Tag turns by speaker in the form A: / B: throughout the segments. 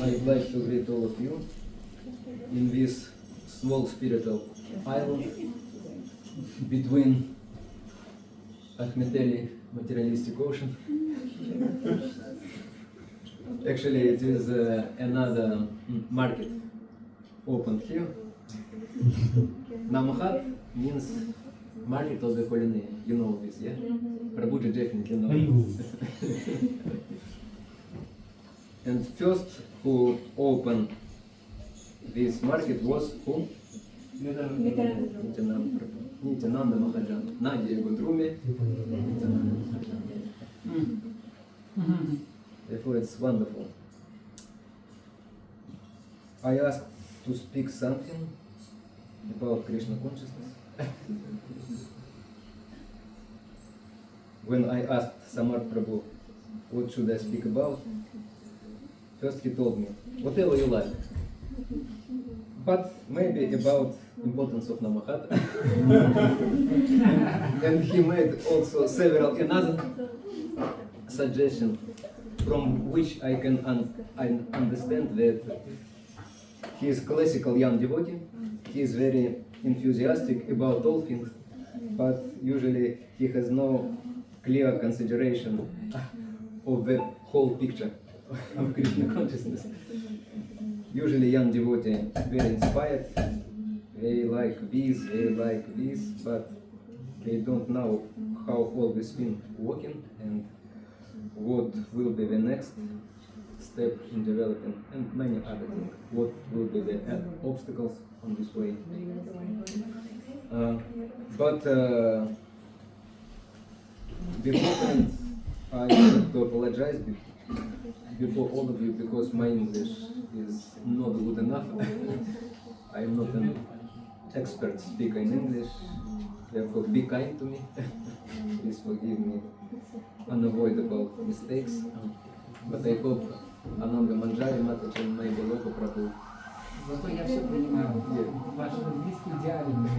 A: I'd like to greet all of you in this small spiritual island between Achmeteli materialistic ocean. Actually, it is another market opened here. Namahata means market of the holy name. You know this, yeah? Prabhuji definitely knows. And first who opened this market was who? Nityananda Mahajan. Nadia Gundrumi. Therefore it's wonderful. I asked to speak something about Krishna consciousness. When I asked Samarth Prabhu what should I speak about, first he told me, whatever you like, but maybe about importance of Namahata. And he made also several another suggestions from which I can understand that he is classical young devotee. He is very enthusiastic about all things, but usually he has no clear consideration of the whole picture of Krishna consciousness. Usually young devotee very inspired, they like this, but they don't know how all this thing working and what will be the next step in developing, and many other things. What will be the obstacles on this way. But beforehand, I want to apologize before all of you because my English is not good enough. I am not an expert speaker in English, therefore be kind to me. Please forgive me unavoidable mistakes. But I hope Ananga Manjari Mataji may be local Prabhu.
B: Зато я все понимаю. Ваш английский идеальный.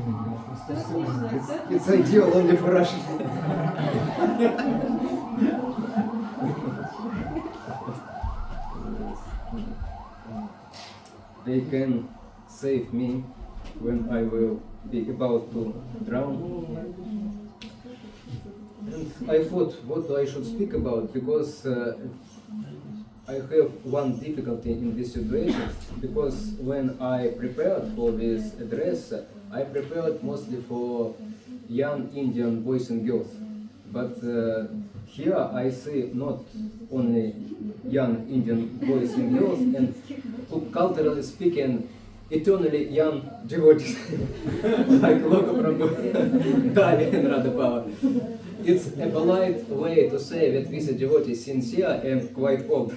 A: It's ideal only for Russian. They can save me when I will be about to drown. And I thought what I should speak about because I have one difficulty in this situation, because when I prepared for this address, I prepared mostly for young Indian boys and girls. But here I see not only young Indian boys and girls, and culturally speaking, eternally young devotees, like Loka Prabhu, Dali and Radha Power. It's a polite way to say that this devotee is sincere and quite old.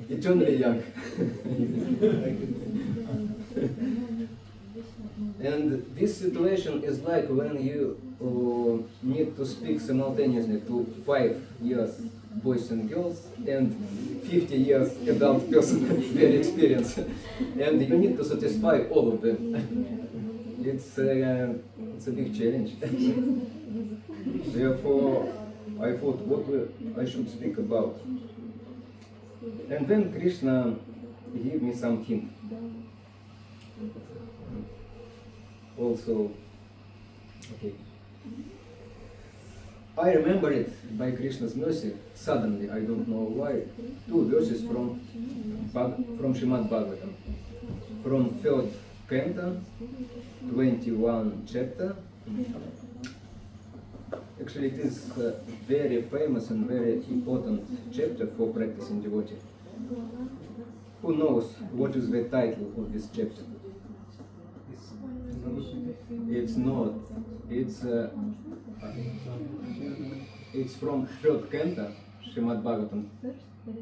A: Eternally young. And this situation is like when you need to speak simultaneously to 5 years boys and girls and 50 years adult person, very experienced. And you need to satisfy all of them. It's a big challenge. Therefore, I thought what I should speak about. And then Krishna gave me some hint. Also, okay. I remember it by Krishna's mercy, suddenly, I don't know why, 2 verses from Srimad Bhagavatam, from 3rd canto, 21 chapter. Actually, it is a very famous and very important chapter for practicing devotee. Who knows what is the title of this chapter? It's not. It's from 3rd canto, Srimad Bhagavatam,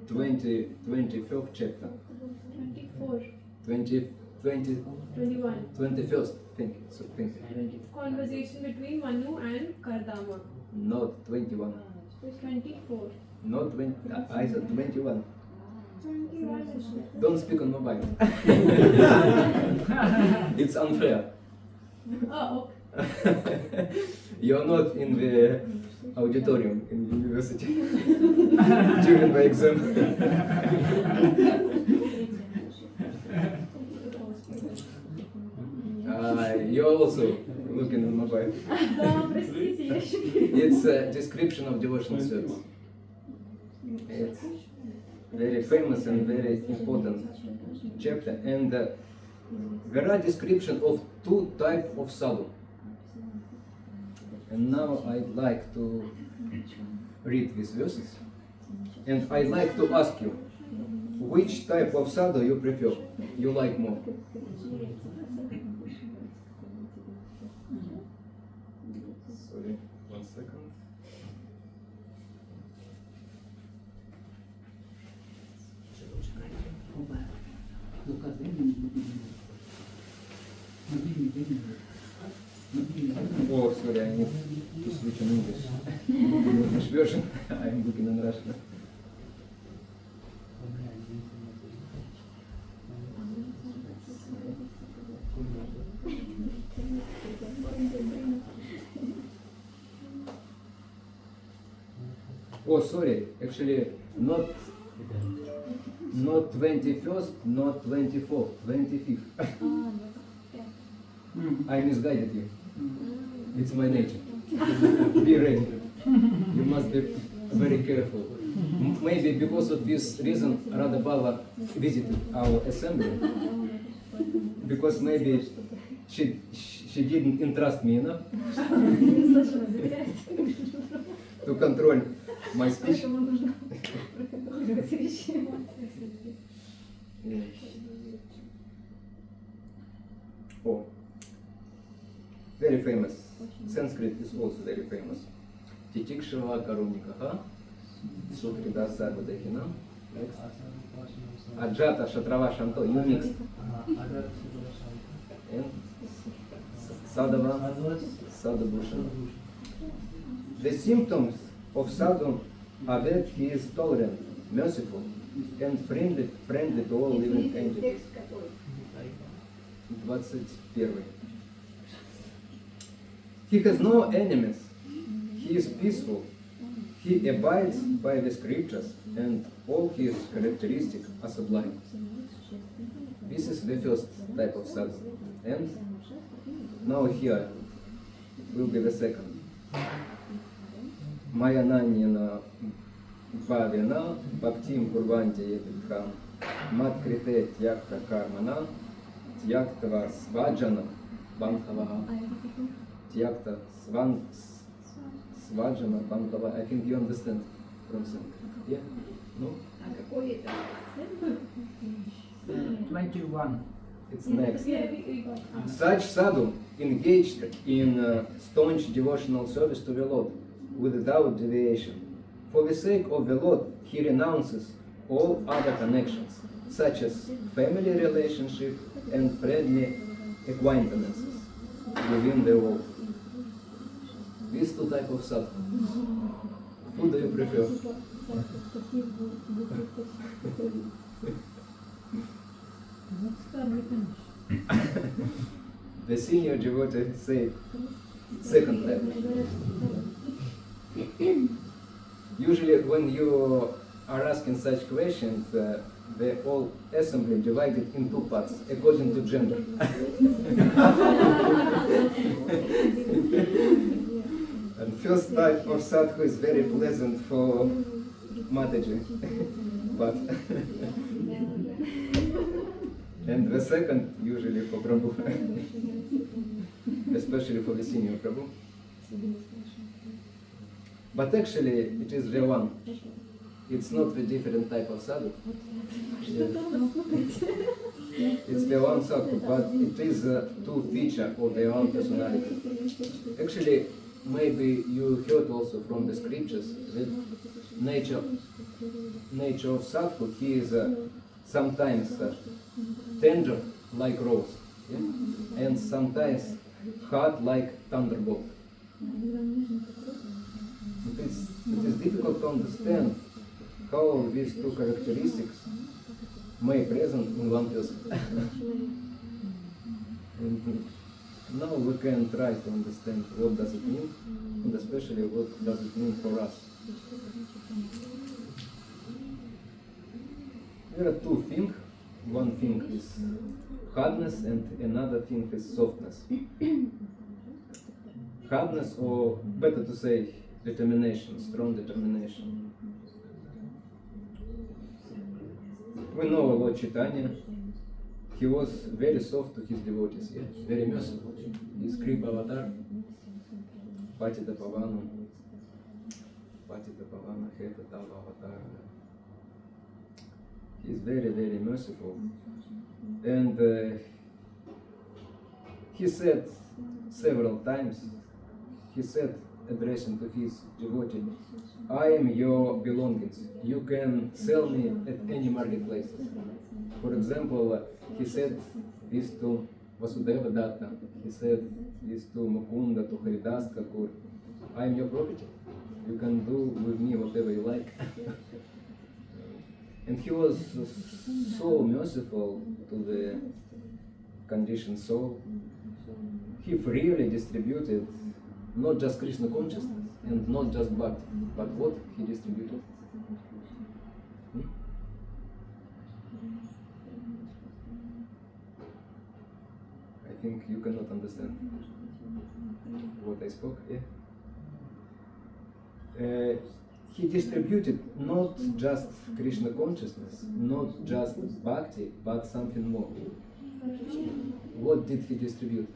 A: 25th chapter. 21st, thank you. So, thank you.
C: Conversation between Manu and Kardama.
A: Not 21.
C: 24.
A: Not 20. I said 21.
C: 21.
A: Don't speak on mobile. It's unfair.
C: Oh, okay.
A: You're not in the auditorium in university during the exam. You're also looking at mobile. It's a description of devotional service. It's very famous and very important chapter. And there are description of two types of sadhu. And now I'd like to read these verses. And I'd like to ask you, which type of sadhu you prefer, you like more? Sorry, 1 second. Oh, sorry, I need to switch in English. English version. I'm looking in Russian. Oh, sorry, actually, not 21st, not 24th, 25th. I misguided you. It's my nature. Be ready. You must be very careful. Maybe because of this reason, Radha Baba visited our assembly. Because maybe she didn't entrust me enough to control my speech. Yeah. Oh, very famous. Sanskrit is also very famous. Titikshava Karunikaha, Sukrida Sarvadahina. Ajata Shatrava Shanto, you mixed. And Sadhava, Sadhubhushan. The symptoms of sadhu are that he is tolerant, merciful, and friendly to all living entities. 21. He has no enemies. He is peaceful. He abides by the scriptures, and all his characteristics are sublime. This is the first type of sadhu. And now here will be the second. Mayananyana bhavena bhaktim kurvanti yeditham matkrite tyakta karmana tyaktava svajana bankava tyakta svajana bankava. I think you understand from Sanskrit. Yeah? No?
B: 21.
A: It's next. Such sadhu engaged in staunch devotional service to the Lord without deviation. For the sake of the Lord, he renounces all other connections, such as family relationship and friendly acquaintances within the world. These two types of sadhu. Who do you prefer? The senior devotee say second type. Usually when you are asking such questions, the whole assembly divided in two parts according to gender. And first type of sadhu is very pleasant for Mataji, but and the second usually for Prabhu, especially for the senior Prabhu. But actually it is the one. It's not the different type of sadhu. It's the one sadhu, but it is two features of their own personality. Actually, maybe you heard also from the scriptures that nature of sadhu, he is sometimes tender like rose, yeah? And sometimes hard like thunderbolt. It is difficult to understand how these two characteristics may present in one person. And Now we can try to understand what does it mean, and especially what does it mean for us. There are two things. One thing is hardness and another thing is softness. Hardness, or better to say determination, strong determination. We know Lord Chaitanya. He was very soft to his devotees, yeah? Very merciful. His Kripa avatar, Patita Pavana, Heta Tava avatar. He is very, very merciful. And he said several times, he said, addressing to his devotee, I am your belongings. You can sell me at any marketplace. For example, he said this to Vasudeva Datta. He said this to Mukunda, to Haridas Thakur. I am your property. You can do with me whatever you like. And he was so merciful to the conditioned soul. He freely distributed not just Krishna consciousness and not just Bhakti, but what he distributed. I think you cannot understand what I spoke, yeah? He distributed not just Krishna consciousness, not just Bhakti, but something more. What did he distribute?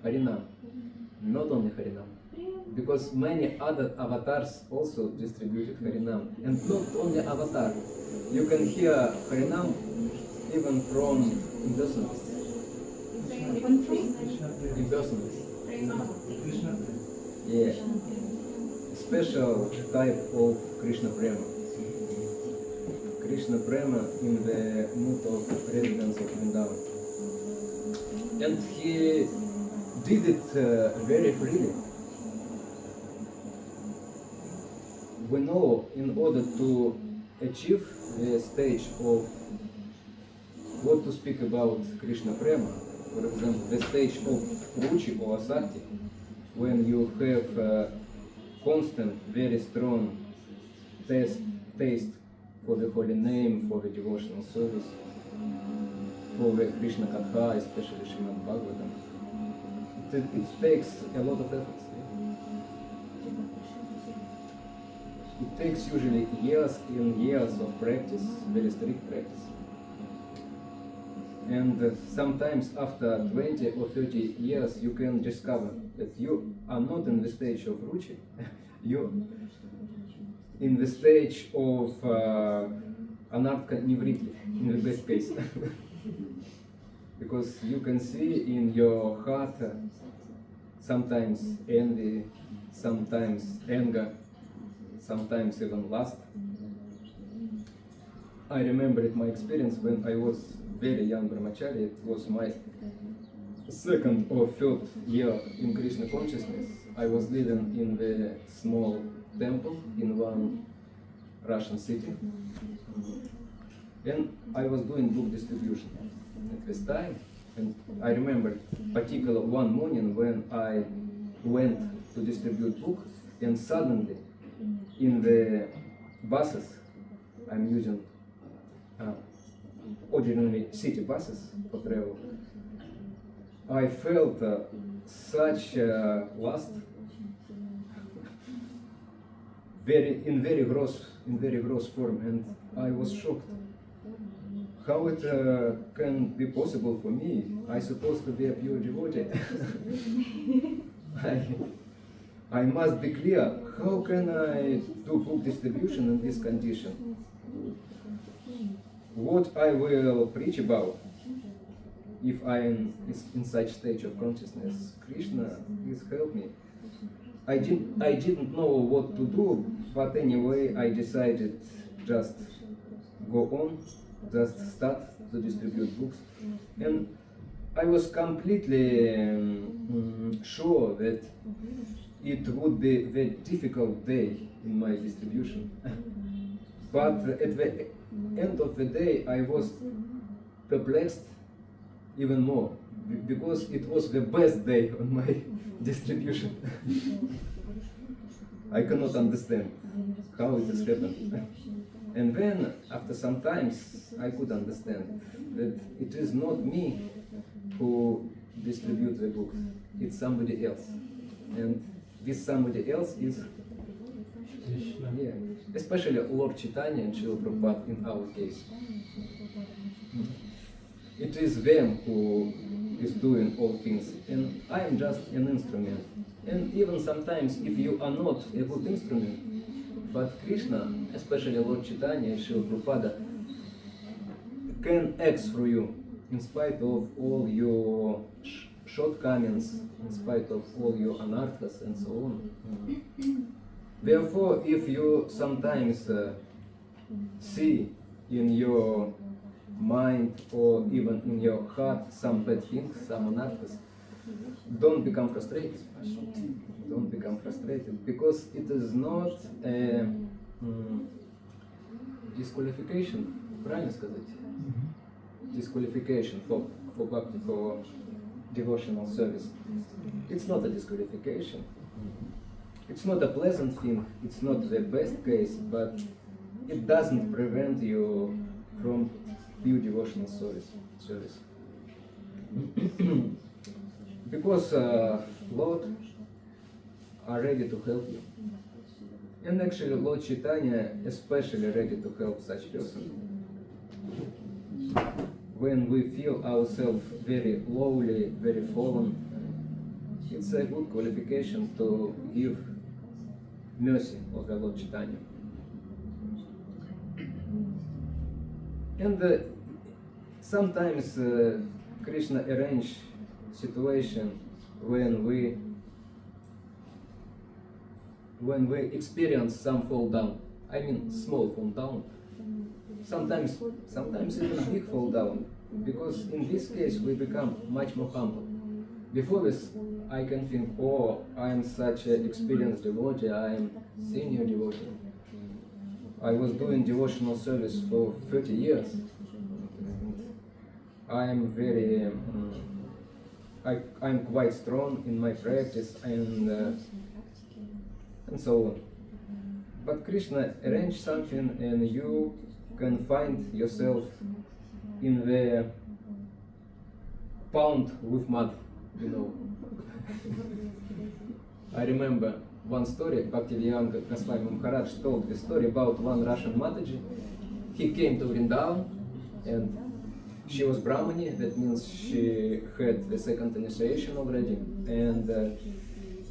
A: Harinam. Not only Harinam. Because many other avatars also distributed Harinam. And not only avatar. You can hear Harinam even from impersonalists. Impersonalists. Yeah. Special type of Krishna Prema. Krishna Prema in the mood of residence of Vrindavan. And he did it very freely. We know in order to achieve the stage of what to speak about Krishna Prema, for example, the stage of Ruchi or Asakti, when you have constant, very strong taste for the holy name, for the devotional service, for the Krishna Katha, especially Srimad Bhagavatam. It takes a lot of effort. It takes usually years and years of practice, very strict practice. And sometimes after 20 or 30 years you can discover that you are not in the stage of Ruchi, you're in the stage of Anartha Nivriti, in the best case. Because you can see in your heart sometimes envy, sometimes anger, sometimes even lust. I remember my experience when I was very young brahmachari. It was my second or third year in Krishna consciousness. I was living in the small temple in one Russian city, and I was doing book distribution at this time. And I remember particular one morning when I went to distribute book, and suddenly in the buses, I'm using ordinary city buses for travel, I felt such lust, in very gross form, and I was shocked. How it can be possible for me? I supposed to be a pure devotee. I must be clear. How can I do book distribution in this condition? What I will preach about if I am in such stage of consciousness? Krishna, please help me. I didn't know what to do, but anyway I decided just go on, just start to distribute books. And I was completely sure that it would be a very difficult day in my distribution. But at the end of the day I was perplexed even more, because it was the best day on my distribution. I cannot understand how it has happened. And then, after some times, I could understand that it is not me who distributes the books, it's somebody else. And this somebody else is, yeah, especially Lord Chaitanya and Srila Prabhupada in our case. It is them who is doing all things, and I am just an instrument. And even sometimes, if you are not a good instrument, but Krishna, especially Lord Chaitanya and Srila Prabhupada, can act through you, in spite of all your shortcomings, in spite of all your anarthas and so on. Therefore, if you sometimes see in your mind or even in your heart some bad things, some anarthas, don't become frustrated. Don't become frustrated, because it is not a disqualification, правильно сказать? Disqualification for bhakti, for devotional service. It's not a disqualification. It's not a pleasant thing, it's not the best case, but it doesn't prevent you from pure devotional service. Because Lord are ready to help you. And actually Lord Chaitanya especially ready to help such person. When we feel ourselves very lowly, very fallen, it's a good qualification to give mercy of the Lord Chaitanya. And sometimes Krishna arrange situation when we experience some fall down. I mean small fall down. Sometimes even big fall down, because in this case we become much more humble. Before this, I can think, oh, I am such an experienced devotee, I am senior devotee. I was doing devotional service for 30 years. I am very, I'm quite strong in my practice and so on. But Krishna arranged something, and you can find yourself in the pond with mud, you know. I remember one story. Bhaktivedanta Goswami Maharaj told the story about one Russian Mataji. He came to Vrindavan, and she was Brahmani, that means she had the second initiation already, and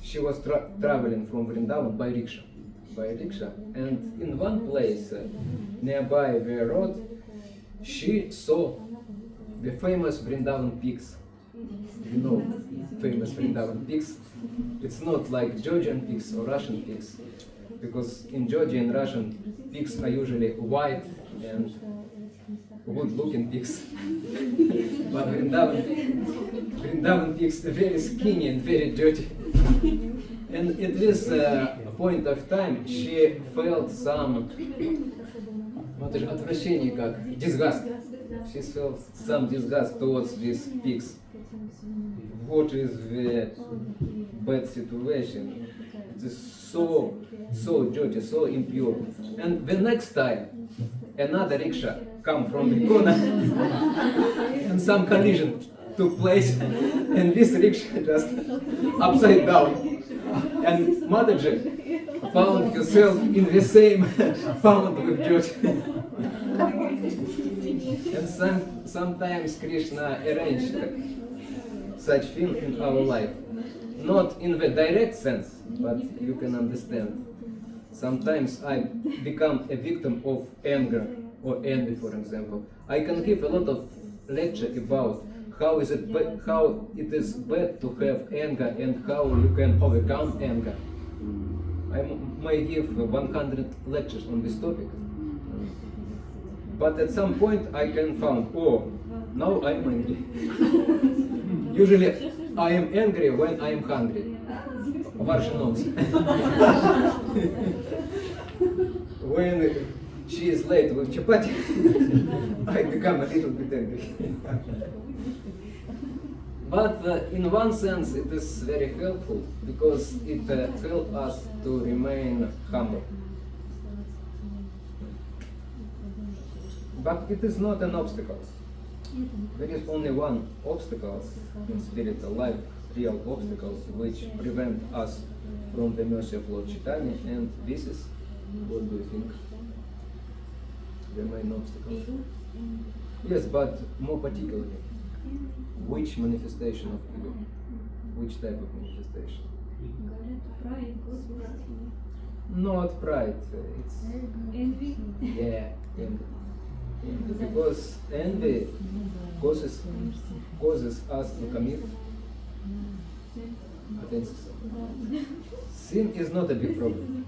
A: she was traveling from Vrindavan by rickshaw. And in one place nearby the road, she saw the famous Vrindavan pigs. You know, famous Vrindavan pigs. It's not like Georgian pigs or Russian pigs, because in Georgian and Russian pigs are usually white and good-looking pigs. But Vrindavan pigs are very skinny and very dirty. And at this point of time, she felt some отвращение, как disgust. She felt some disgust towards these pigs. What is the bad situation? It is so dirty, so impure. And the next time, another rickshaw come from the corner, and some collision took place, and this rickshaw just upside down. And Mataji found herself in the same fountain with dirt. And sometimes Krishna arranged such thing in our life. Not in the direct sense, but you can understand. Sometimes I become a victim of anger or envy, for example. I can give a lot of lecture about how it is bad to have anger and how you can overcome anger. I may give 100 lectures on this topic. But at some point I can find, oh, now I'm angry. Usually I am angry when I am hungry. Varsha knows. When she is late with chapati, I become a little bit angry. But in one sense it is very helpful because it helps us to remain humble. But it is not an obstacle. There is only one obstacle in spiritual life, real obstacles, which prevent us from the mercy of Lord Chaitanya, and this is, what do you think, the main obstacles? Yes, but more particularly, which manifestation of ego? Which type of manifestation? Not pride, it's
C: Envy.
A: yeah, envy. Because envy causes us to commit offenses. Sin is not a big problem.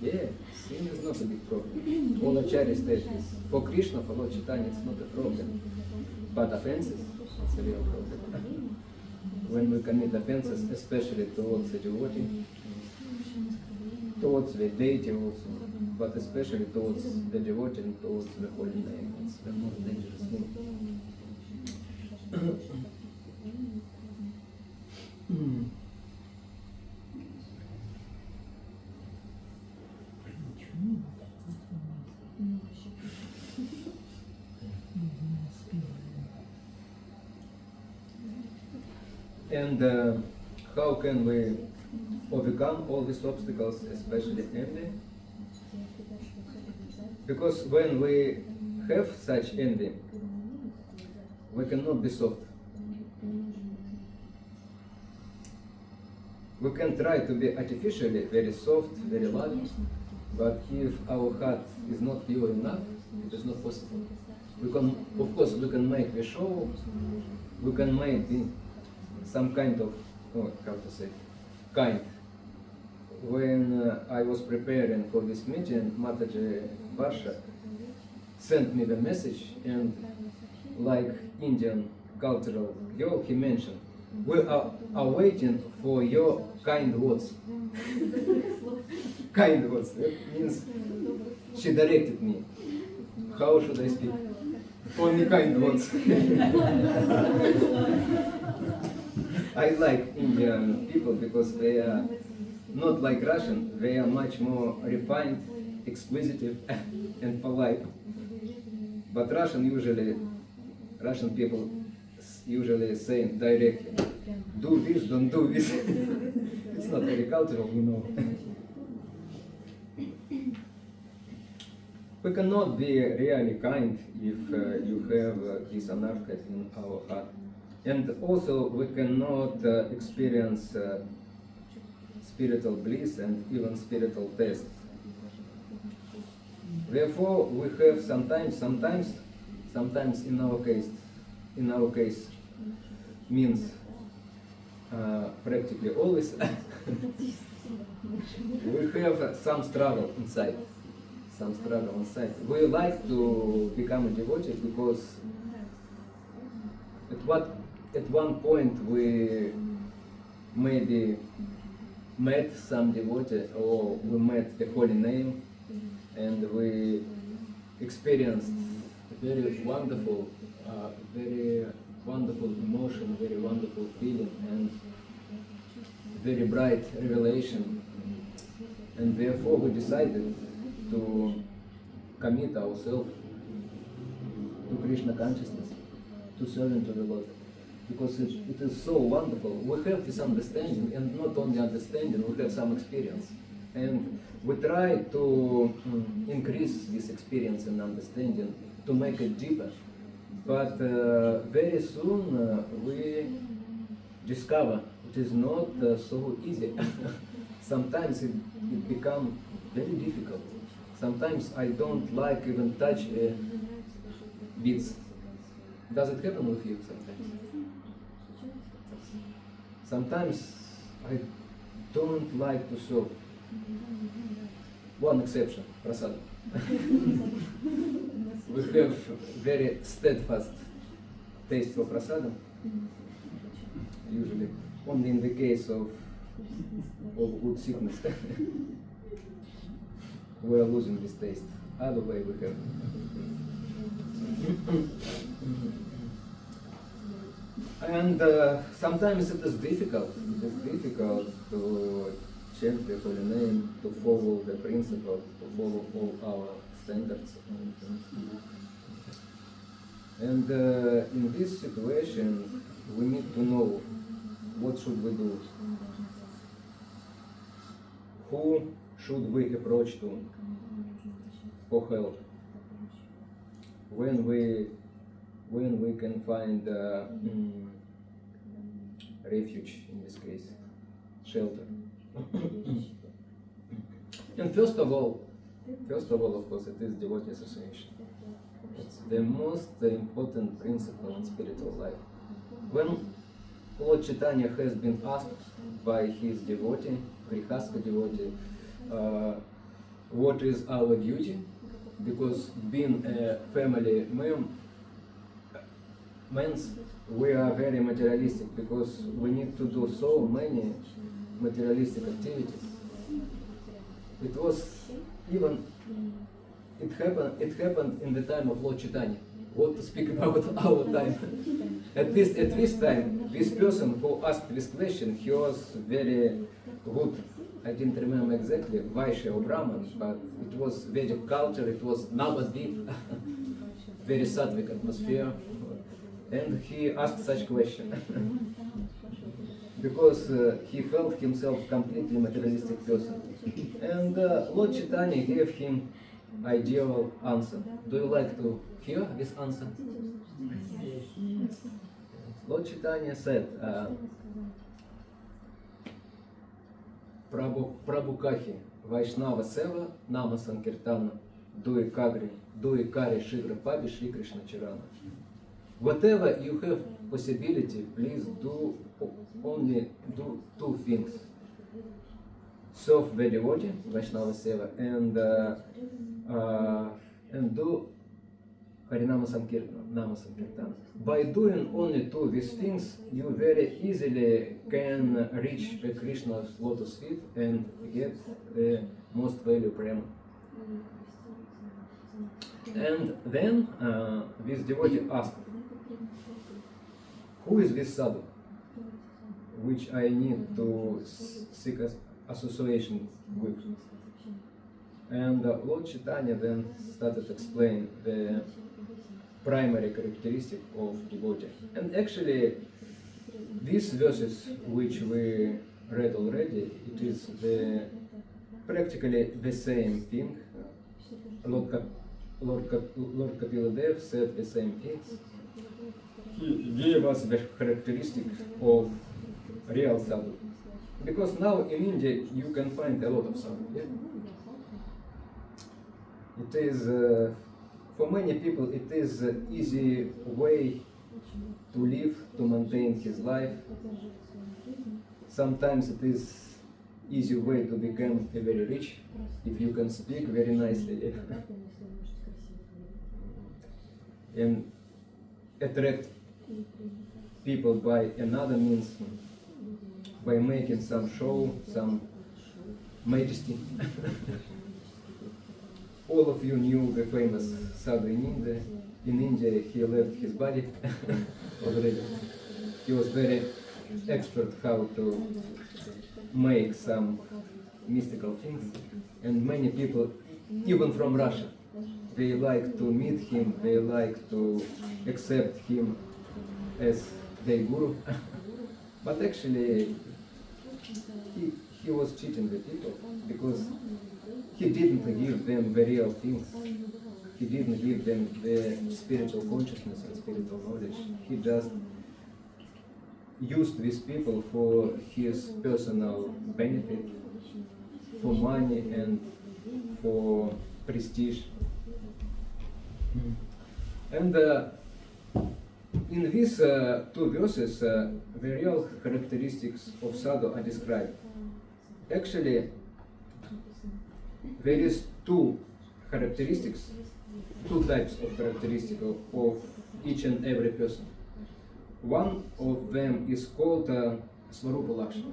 A: Yeah, sin is not a big problem. All Acharya state is for Krishna, for Lord Chaitanya, it's not a problem. But offenses, it's a real problem. When we commit offenses, especially towards the devotee, towards the deity also, but especially towards the devotee and towards the holy name, it's the most dangerous thing. And how can we overcome all these obstacles, especially envy? Because when we have such envy, we cannot be soft. We can try to be artificially very soft, very loving, but if our heart is not pure enough, it is not possible. We can, of course, we can make the show, we can make some kind of, how to say, kind. When I was preparing for this meeting, Mataji Varsha sent me the message, and like Indian cultural girl, he mentioned, we are waiting for your kind words. Kind words, that means she directed me. How should I speak? Only kind words. I like Indian people because they are not like Russian, they are much more refined, exquisitive and polite. But Russian people usually say directly, do this, don't do this. It's not very cultural, you know. We cannot be really kind if you have this anarcha in our heart. And also we cannot experience spiritual bliss and even spiritual taste. Therefore, we have sometimes in our case means practically always, we have some struggle inside. We like to become a devotee because at one point we maybe met some devotee or we met the holy name and we experienced a very wonderful emotion, very wonderful feeling and very bright revelation, and therefore we decided to commit ourselves to Krishna consciousness, to serving to the Lord, because it is so wonderful. We have this understanding, and not only understanding, we have some experience, and we try to increase this experience and understanding, to make it deeper. But very soon we discover it is not so easy. Sometimes it becomes very difficult. Sometimes I don't like even touch beads. Does it happen with you sometimes? Sometimes I don't like to serve. One exception, prasad. We have very steadfast taste for prasadam, usually only in the case of good sickness. We are losing this taste. Other way we have. And sometimes it is difficult. It is difficult to chant the holy name, to follow the principles, to follow all our standards. And in this situation, we need to know what should we do. Who should we approach to for help? When we can find refuge, in this case, shelter. And first of all, of course, it is devotee association. It's the most important principle in spiritual life. When Lord Chaitanya has been asked by his devotee, Grihastha devotee, what is our duty? Because being a family means we are very materialistic, because we need to do so many materialistic activities. It was even, it happened in the time of Lord Chaitanya. What to speak about our time? At this time, this person who asked this question, he was very good. I didn't remember exactly, Vaishya or Brahman, but it was Vedic culture, it was Navadvip, very sattvic atmosphere. And he asked such question. Because he felt himself completely materialistic person. And Lord Chaitanya gave him ideal answer. Do you like to hear this answer? Lord Chaitanya said, Prabhu Kahi, Vaishnava Seva, Nama Sankirtana, Dui Kari Shigra Pabi Shri Krishna Charana. Whatever you have possibility, please do only do two things. Serve the devotee, Vaishnava Seva, and do Harinama Sankirtana, Nama Sankirtana. By doing only two these things, you very easily can reach Krishna's lotus feet and get the most valuable prema. And then this devotee asked, who is this sadhu, which I need to seek association with? And Lord Chaitanya then started to explain the primary characteristic of devotee. And actually, these verses which we read already, it is practically the same thing. Lord Kapila Dev said the same things. He gave us the characteristic of real sadhu. Because now in India you can find a lot of sadhu. Yeah? It is, for many people, it is an easy way to live, to maintain his life. Sometimes it is easy way to become very rich, if you can speak very nicely. And attract people by another means, by making some show, some majesty. All of you knew the famous sadhu in India. In India, he left his body already. He was very expert how to make some mystical things. And many people, even from Russia, they like to meet him, they like to accept him as their guru. But actually, he was cheating the people, because he didn't give them the real things. He didn't give them the spiritual consciousness and spiritual knowledge. He just used these people for his personal benefit, for money and for prestige. And in these two verses, the real characteristics of sadhu are described. Actually, there is two characteristics, two types of characteristics of each and every person. One of them is called Svarupa Lakshana.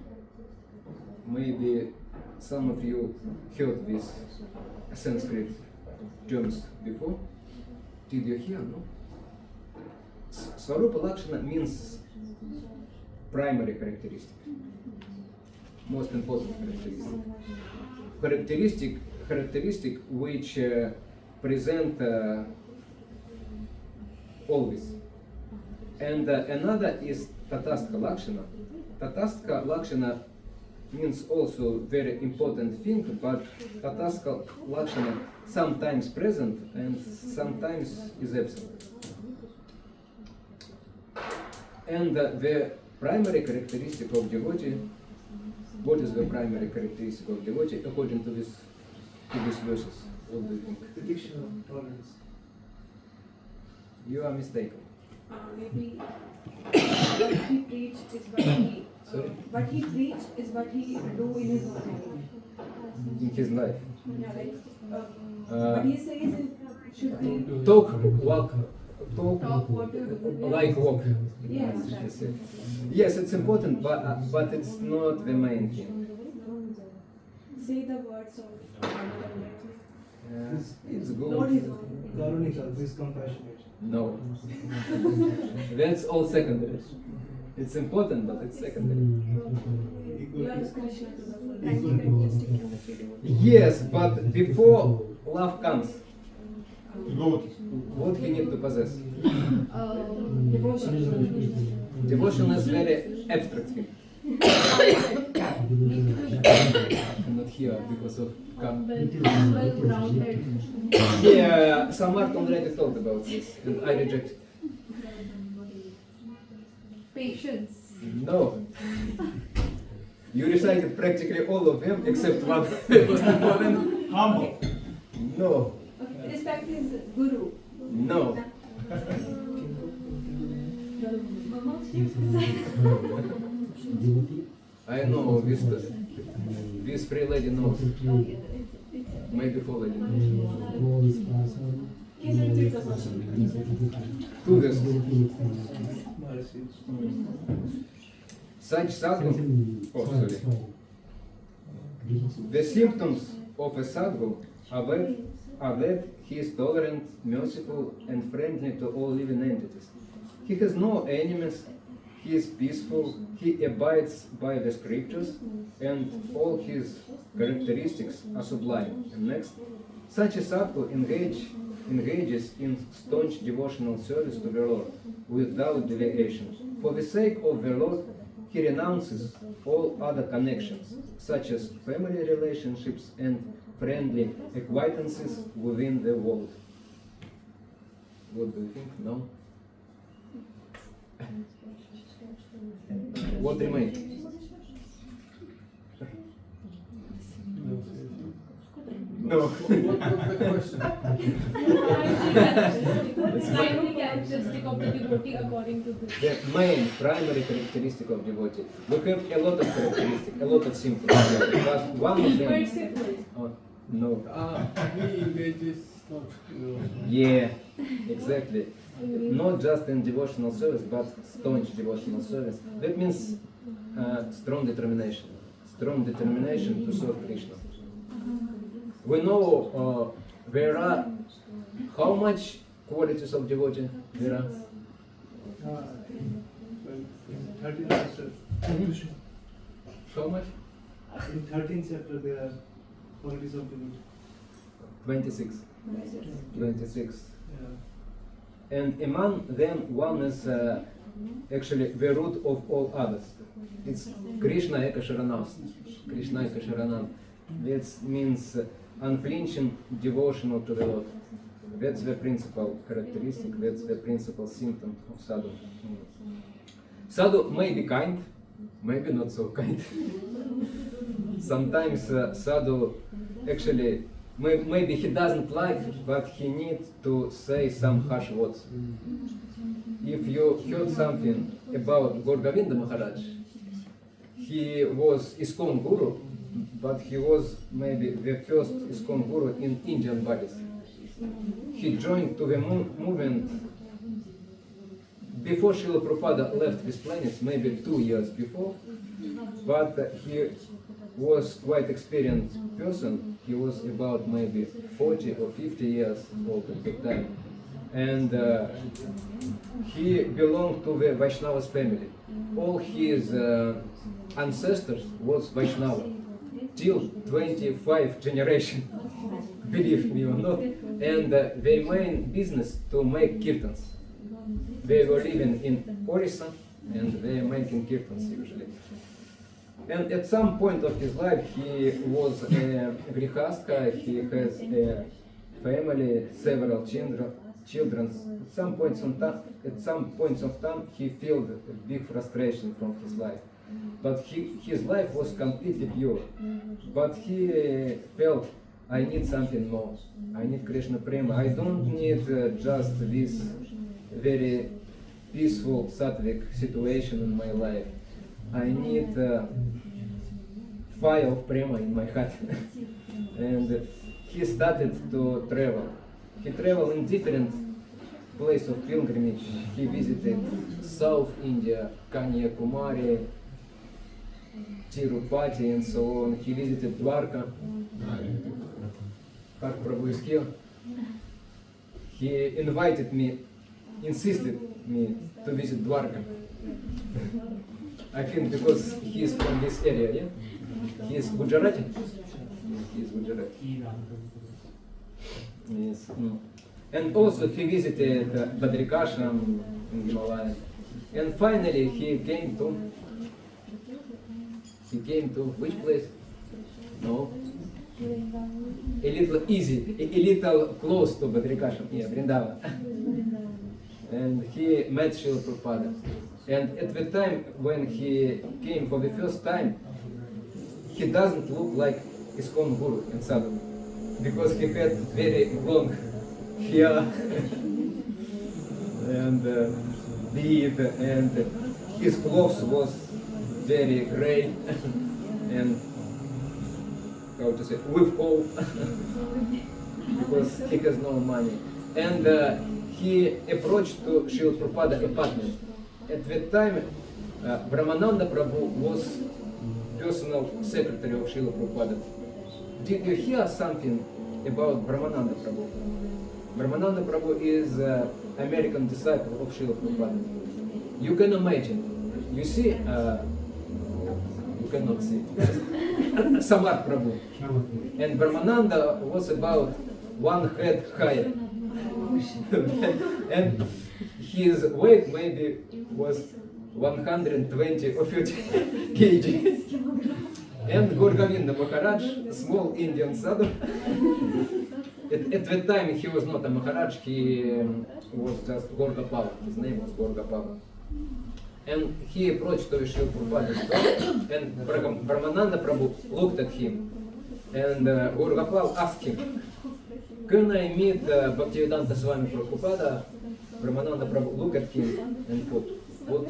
A: Maybe some of you heard these Sanskrit terms before. Did you hear? No? Swarupa Lakshana means primary characteristic, most important characteristic which present always. And another is Tatasthaka Lakshana. Tatasthaka Lakshana means also very important thing, but Tatasthaka Lakshana sometimes present and sometimes is absent. And the primary characteristic of devotee, what is the primary characteristic of devotee according to these verses? What do you think?
D: Prediction, tolerance.
A: You are mistaken.
E: Maybe what he preach is what he
A: Sorry?
E: what he preach is what he do in his own life.
A: In his life.
E: Yeah, like
A: Uh,
E: what he says is should he
A: Talk, walk, talk
E: talk what to do.
A: like walk.
E: Yes.
A: Yes, it's important, but it's not the main thing.
E: Say the words of
A: It's
E: Lord
A: good.
E: his own.
D: Karunika, who is compassionate.
A: No. That's all secondary. It's important, but it's secondary.
E: You are Krishna to the full.
D: Equal to
A: Yes, but before love comes, what he need to possess?
E: Devotion.
A: Devotion is very abstract thing. Not here because of
C: Well grounded.
A: yeah. Samarth already talked about this, and I reject it.
C: Patience.
A: No. You recited practically all of them except one. Most important.
D: Humble.
A: No.
E: Okay. Respect his guru.
A: No. I know this free lady knows. Maybe four lady knows.
E: Can you repeat the question?
A: Two verses.
D: Mercy.
A: Such sadhu. Oh, sorry. The symptoms of a sadhu are that he is tolerant, merciful, and friendly to all living entities. He has no enemies, he is peaceful, he abides by the scriptures, and all his characteristics are sublime. And next, such a sadhu engages in staunch devotional service to the Lord without deviation. For the sake of the Lord, he renounces all other connections, such as family relationships and friendly acquaintances within the world. What do you think? No? What remains? No.
B: What's the question?
C: Primary characteristic of the devotee according to this.
A: The main primary characteristic of devotee. We have a lot of characteristics, a lot of symptoms, but one of them.
E: Merciful.
A: Oh, no.
B: He engages not.
A: Yeah, exactly. Not just in devotional service, but staunch devotional service. That means strong determination. Strong determination to serve Krishna. We know there are how much qualities of devotee there are?
D: 13th chapter.
A: How much?
D: In 13th chapter there are qualities of devotee.
A: 26. 26.
D: Yeah.
A: And among them, one is actually the root of all others. It's Krishna Eka Sharanam. Krishna Eka Sharanam. That means unflinching devotional to the Lord. That's the principal characteristic, that's the principal symptom of sadhu. Sadhu may be kind, maybe not so kind. Sometimes sadhu actually, maybe he doesn't like, but he needs to say some harsh words. If you heard something about Gaur Govinda Maharaj, he was ISKCON guru, but he was maybe the first ISKCON guru in Indian bodies. He joined to the movement before Srila Prabhupada left this planet, maybe 2 years before, but he was quite experienced person. He was about maybe 40 or 50 years old at the time. and he belonged to the Vaishnava's family. All his ancestors was Vaishnava till 25 generation, believe me or not, and their main business to make kirtans. They were living in Orissa and they are making kirtans usually. And at some point of his life he was a grihastha, he has a family, several children. At some points of time he felt a big frustration from his life. But his life was completely pure. But he felt, I need something more. I need Krishna Prema. I don't need just this very peaceful sattvic situation in my life. I need fire of Prema in my heart. And he started to travel. He traveled in different places of pilgrimage. He visited South India, Kanyakumari, Tirupati and so on. He visited Dwarka. Haard Prabhu is here. He invited me, insisted me to visit Dwarka. I think because he is from this area, yeah? He is Gujarati? He is Gujarati. Yes. And also he visited Badrikashram in Himalaya. And finally he came to which place? No. A little easy, a little close to Badrikashram, yeah, Vrindavan. And he met Srila Prabhupada. And at the time when he came for the first time, he doesn't look like ISKCON Guru and Sadhu, because he had very long hair and beard, and his clothes was very gray and how to say, with hole because he has no money. And he approached to Srila Prabhupada apartment. At that time, Brahmananda Prabhu was personal secretary of Srila Prabhupada. Did you hear something about Brahmananda Prabhu? Brahmananda Prabhu is American disciple of Srila Prabhupada. You can imagine, you see, you cannot see, Samarth Prabhu. And Brahmananda was about 1 head higher. And his weight maybe was 120 or 50 kg. And Gorgavinda Maharaj, small Indian sadhu, at that time he was not a Maharaj, he was just Gorgapal, his name was Gorgapal. And he approached to Srila Prabhupada's door, and Brahmananda Prabhu looked at him, and Gorgapal asked him, can I meet Bhaktivedanta Swami Prabhupada? Brahmananda Prabhu looked at him and thought, what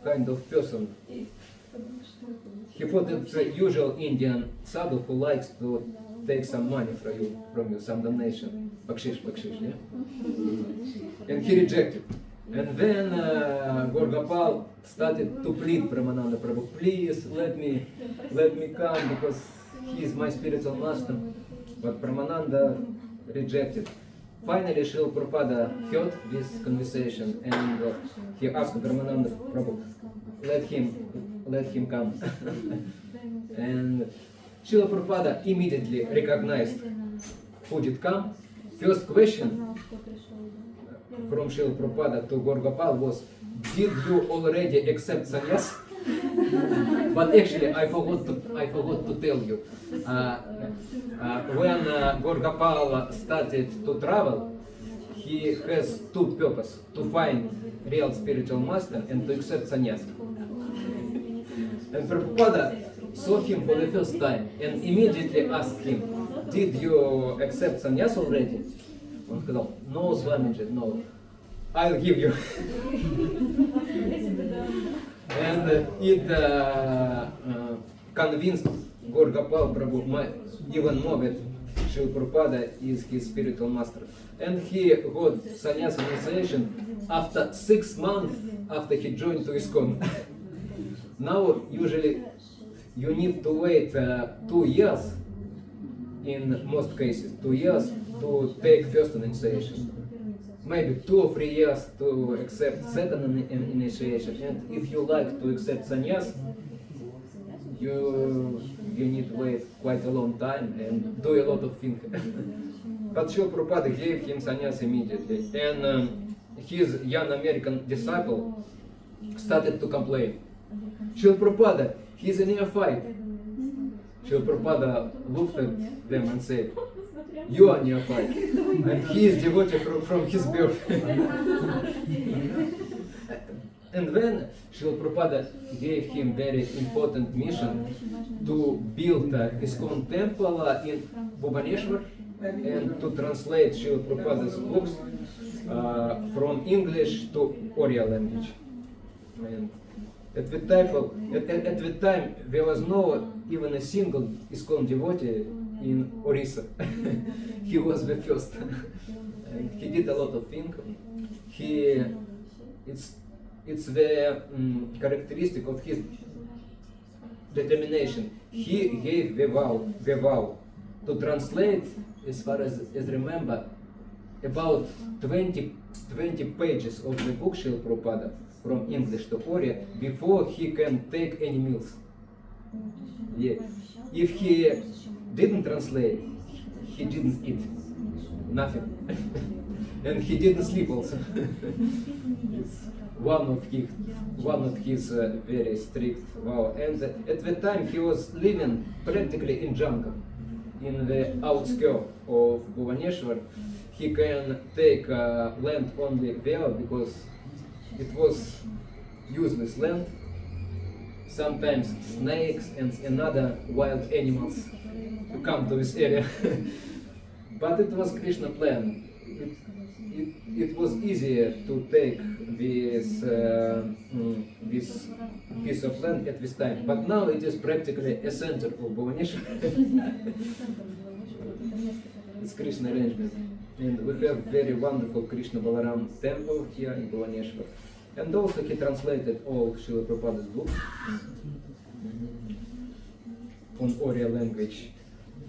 A: kind of person? He thought it's a usual Indian sadhu who likes to take some money from you, some donation, bakshish, yeah? And he rejected. And then Gorgapal started to plead Brahmananda Prabhu, please let me come because he is my spiritual master. But Brahmananda rejected. Finally, Srila Prabhupada heard this conversation and he asked Brahmananda Prabhu, let him come. And Srila Prabhupada immediately recognized who did come. First question from Srila Prabhupada to Gorgapal was, did you already accept sannyas? But actually, I forgot to tell you. When Gorgapal started to travel, he has two purposes: to find real spiritual master and to accept sannyas. And Prabhupada saw him for the first time and immediately asked him, did you accept sannyas already? Он сказал, no, Swamiji, no, I'll give you. And it convinced Gorgapal Prabhu even more that Srila Prabhupada is his spiritual master. And he got sannyas initiation after 6 months after he joined to ISKCON. Now, usually, you need to wait 2 years, in most cases, 2 years to take first initiation. maybe 2 or 3 years to accept certain initiation. And if you like to accept sannyas, you need to wait quite a long time and do a lot of things. But Srila Prabhupada gave him sannyas immediately. And his young American disciple started to complain. Srila Prabhupada, he's a neophyte. Srila Prabhupada looked at them and said, "You are neophyte, and he is devotee from his birth." And then Srila Prabhupada gave him very important mission to build ISKCON temple in Bhubaneswar and to translate Srila Prabhupada's books from English to Oriya language. And at that time there was no even a single ISKCON devotee in Orissa. He was the first. And he did a lot of things. It's the characteristic of his determination. He gave the vow to translate, as far as remember, about 20 pages of the book Srila Prabhupada from English to Oriya before he can take any meals. Yeah. If he didn't translate, he didn't eat nothing. And he didn't sleep also. It's one of his very strict vow. And at the time he was living practically in jungle, in the outskirts of Bhubaneswar. He can take land only there because it was useless land. Sometimes snakes and other wild animals to come to this area. But it was Krishna plan. It was easier to take this piece of land at this time. But now it is practically a center of Bhubaneswar. It's Krishna arrangement. And we have very wonderful Krishna Balaram temple here in Bhubaneswar. And also he translated all Srila Prabhupada's books on Oriya language.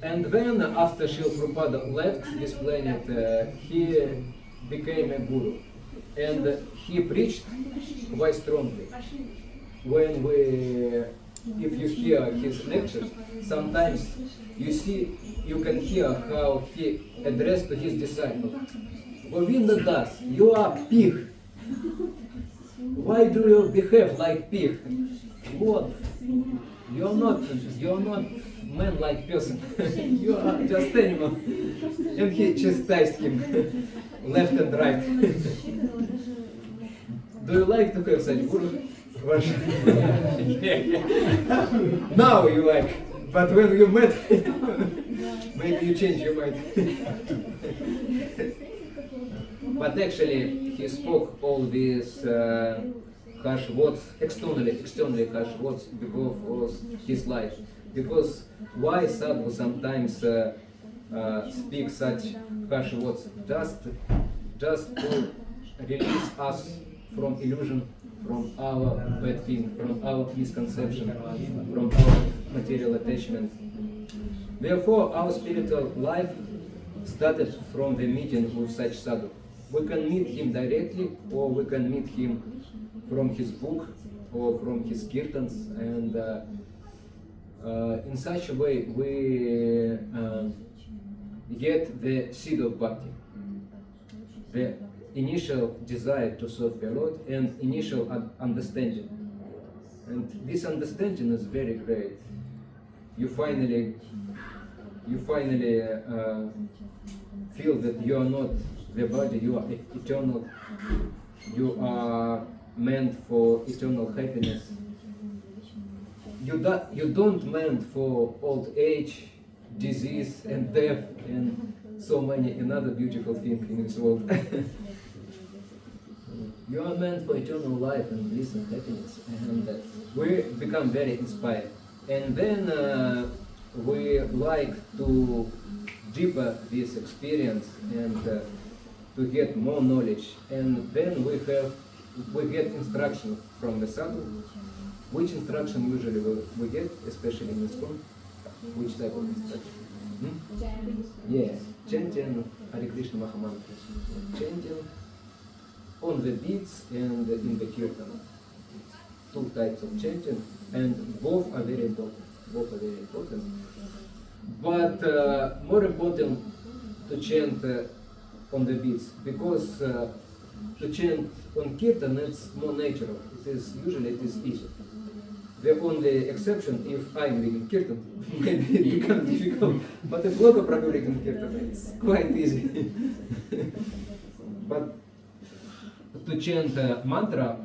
A: And then after Srila Prabhupada left this planet, he became a guru. And he preached quite strongly. If you hear his lectures, sometimes you can hear how he addressed to his disciples. Govinda Das, you are pig. Why do you behave like pig? What? You're not man-like person. You are just animal. And he chastised him left and right. Do you like to have such guru? Now you like, but when you met, maybe you change your mind. But actually, he spoke all these harsh words, externally harsh words, because was his life. Because why sadhu sometimes speak such harsh words? Just to release us from illusion, from our bad thing, from our misconception, from our material attachment. Therefore, our spiritual life started from the meeting with such sadhu. We can meet him directly, or we can meet him from his book, or from his kirtans, and in such a way we get the seed of bhakti, the initial desire to serve the Lord and initial understanding. And this understanding is very great. You finally feel that you are not the body, you are eternal, you are meant for eternal happiness. You don't meant for old age, disease and death and so many another beautiful things in this world. You are meant for eternal life and bliss and happiness, and we become very inspired. And then we like to deeper this experience and to get more knowledge. And then we get instruction from the sadhu. Which instruction usually we get, especially in ISKCON? Which type of instruction? Yes, chanting Hare Krishna Mahamantra. Chanting on the beats and in the kirtan. Two types of chanting, and both are very important. Both are very important. But more important to chant on the beats, because to chant on kirtan it's more natural. Usually it is easy. The only exception, if I'm reading kirtan, maybe it becomes difficult. But if Loko Prabhu reading kirtan, it's quite easy. But to chant mantra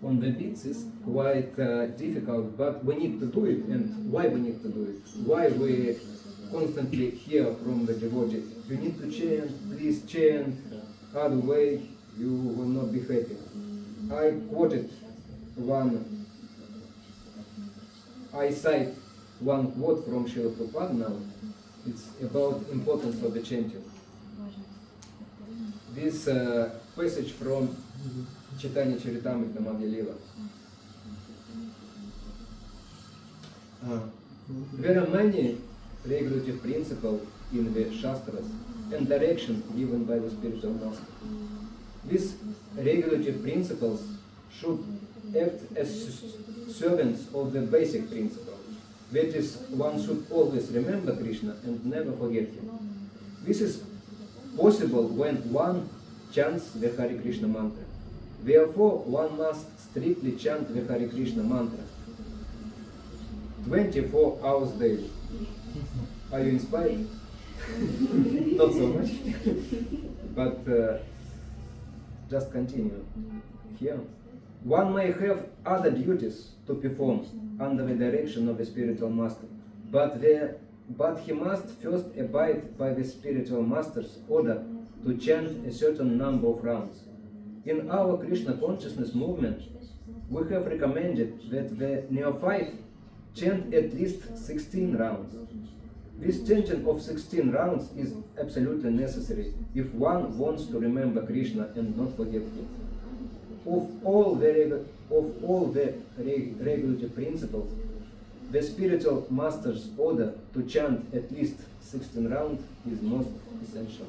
A: on the beats is quite difficult. But we need to do it, and why we need to do it? Why we constantly hear from the devotee, you need to chant, please chant, other way you will not be happy. I cite one quote from Srila Prabhupada now. It's about importance of the chanting. This passage from Chaitanya Charitamrita Madhya Lila. There are many regulative principles in the Shastras and direction given by the spiritual master. These regulative principles should act as servants of the basic principle. That is, one should always remember Krishna and never forget him. This is possible when one chants the Hare Krishna mantra. Therefore, one must strictly chant the Hare Krishna mantra 24 hours daily. Are you inspired? Not so much. But just continue here. One may have other duties to perform under the direction of the spiritual master, but he must first abide by the spiritual master's order to chant a certain number of rounds. In our Krishna consciousness movement, we have recommended that the neophyte chant at least 16 rounds. This chanting of 16 rounds is absolutely necessary if one wants to remember Krishna and not forget him. Of all the regulative principles, the spiritual master's order to chant at least 16 rounds is most essential.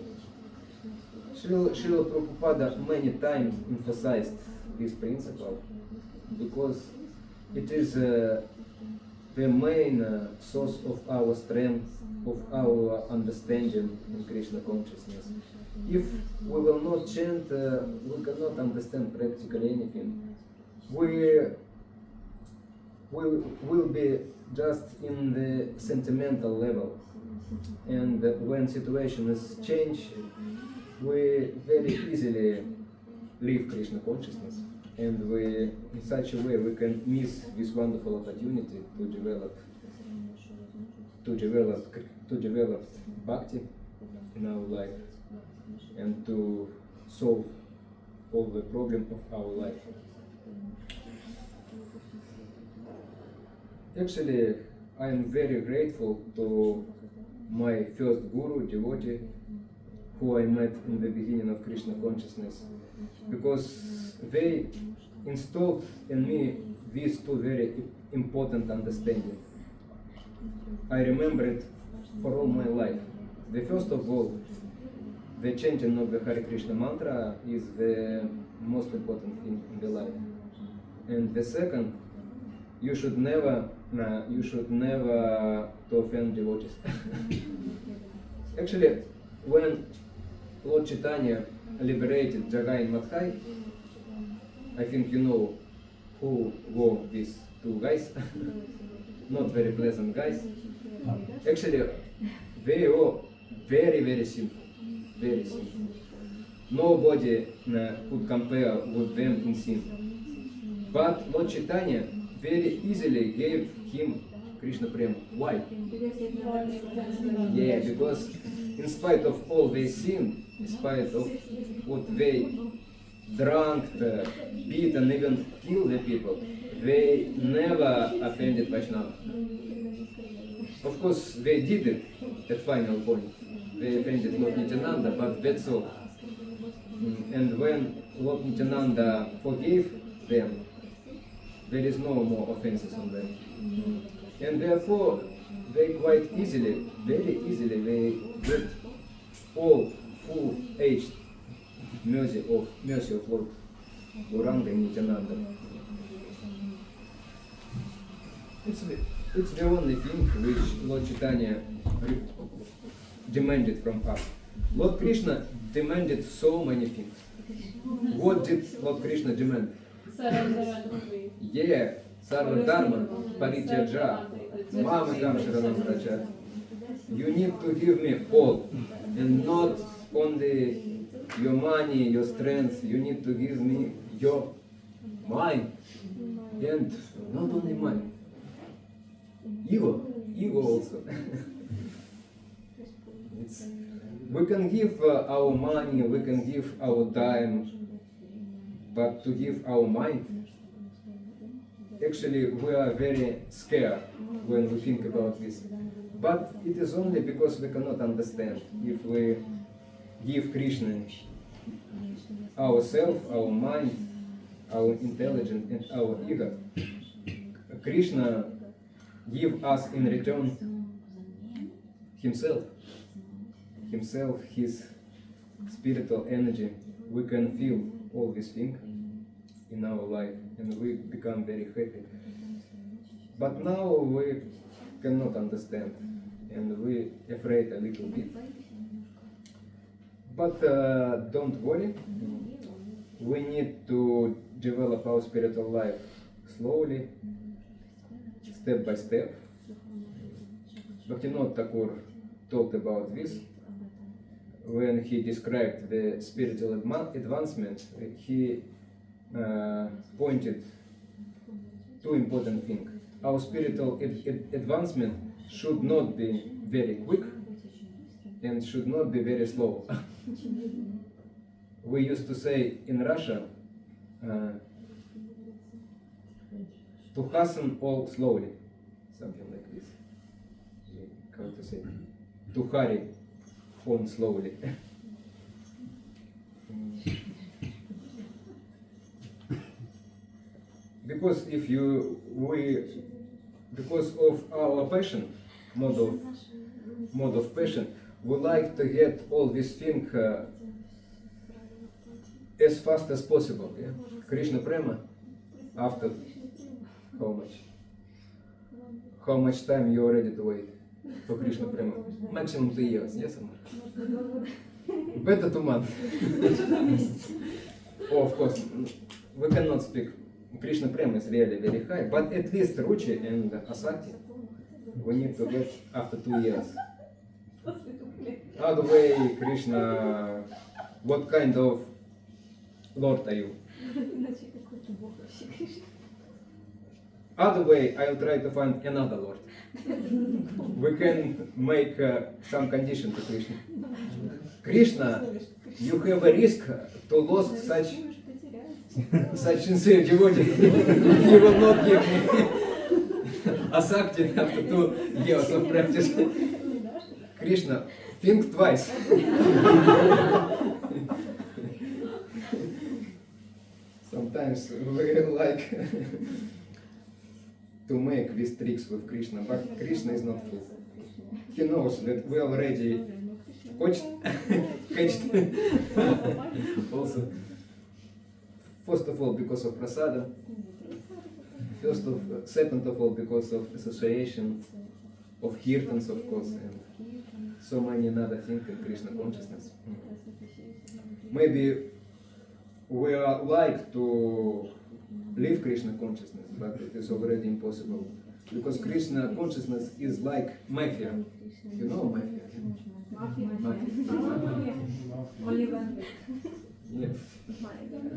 A: Srila Prabhupada many times emphasized this principle because it is the main source of our strength, of our understanding in Krishna consciousness. If we will not chant, we cannot understand practically anything. We will be just in the sentimental level, and when situation is changed, we very easily leave Krishna consciousness, and we, in such a way, we can miss this wonderful opportunity to develop bhakti in our life and to solve all the problems of our life. Actually, I am very grateful to my first guru, devotee, who I met in the beginning of Krishna consciousness, because they installed in me these two very important understandings. I remember it for all my life. The first of all, the chanting of the Hare Krishna mantra is the most important thing in the life. And the second, you should never to offend devotees. Actually, when Lord Chaitanya liberated Jagai and Madhai, I think you know who were these two guys, not very pleasant guys. Actually, they were very, very simple, very simple. Nobody could compare with them in sin. But Lord Chaitanya very easily gave him Krishna Prema. Why? Yeah, because in spite of all their sin, in spite of what they drank, beat and even killed the people, they never offended Vaishnava. Of course, they did it at final point. They offended Lord Nityananda, but that's all. And when Lord Nityananda forgave them, there is no more offenses on them. And therefore, they quite easily, very easily, they get all full-aged mercy of Lord Gauranga and Nityananda. It's the only thing which Lord Chaitanya demanded from us. Lord Krishna demanded so many things. What did Lord Krishna demand?
C: Surrender and obey.
A: Yeah, Sarva Dharma, Parityaja, Mama Kam Sharanam Raja. You need to give me all, and not only your money, your strength. You need to give me your mind, and not only mind. Ego also. We can give our money, we can give our time, but to give our mind, actually we are very scared when we think about this. But it is only because we cannot understand. If we give Krishna ourselves, our mind, our intelligence and our ego, Krishna give us in return himself, his spiritual energy. We can feel all these things in our life and we become very happy. But now we cannot understand and we afraid a little bit. But don't worry, we need to develop our spiritual life slowly, step by step. Bhaktivinoda Thakur talked about this when he described the spiritual advancement. He pointed two important things. Our spiritual advancement should not be very quick and should not be very slow. We used to say in Russia, to hasten all slowly, something like this. How to say? To hurry on slowly. Because because of our passion, mode of passion, we like to get all these things as fast as possible. Yeah? Krishna Prema, after how much? How much time you are ready to wait for Krishna Prema? Maximum 2 years, yes or no? Better 2 months. Oh, of course, we cannot speak. Krishna Prema is really very high, but at least Ruchi and Asakti, we need to get after 2 years. Other way, Krishna, what kind of Lord are you? Other way, I'll try to find another Lord. We can make some condition to Krishna. Krishna, you have a risk to lose such sincere devotee. He will not give me Asakti after 2 years of practice. Krishna, think twice. Sometimes we like to make these tricks with Krishna, but Krishna is not fool. He knows that we already catched also. First of all, because of prasada. Second of all, because of association of kirtans, of course, and so many other things in Krishna consciousness. Maybe we are like to live Krishna consciousness, but it is already impossible. Because Krishna consciousness is like mafia. You know mafia? Yeah.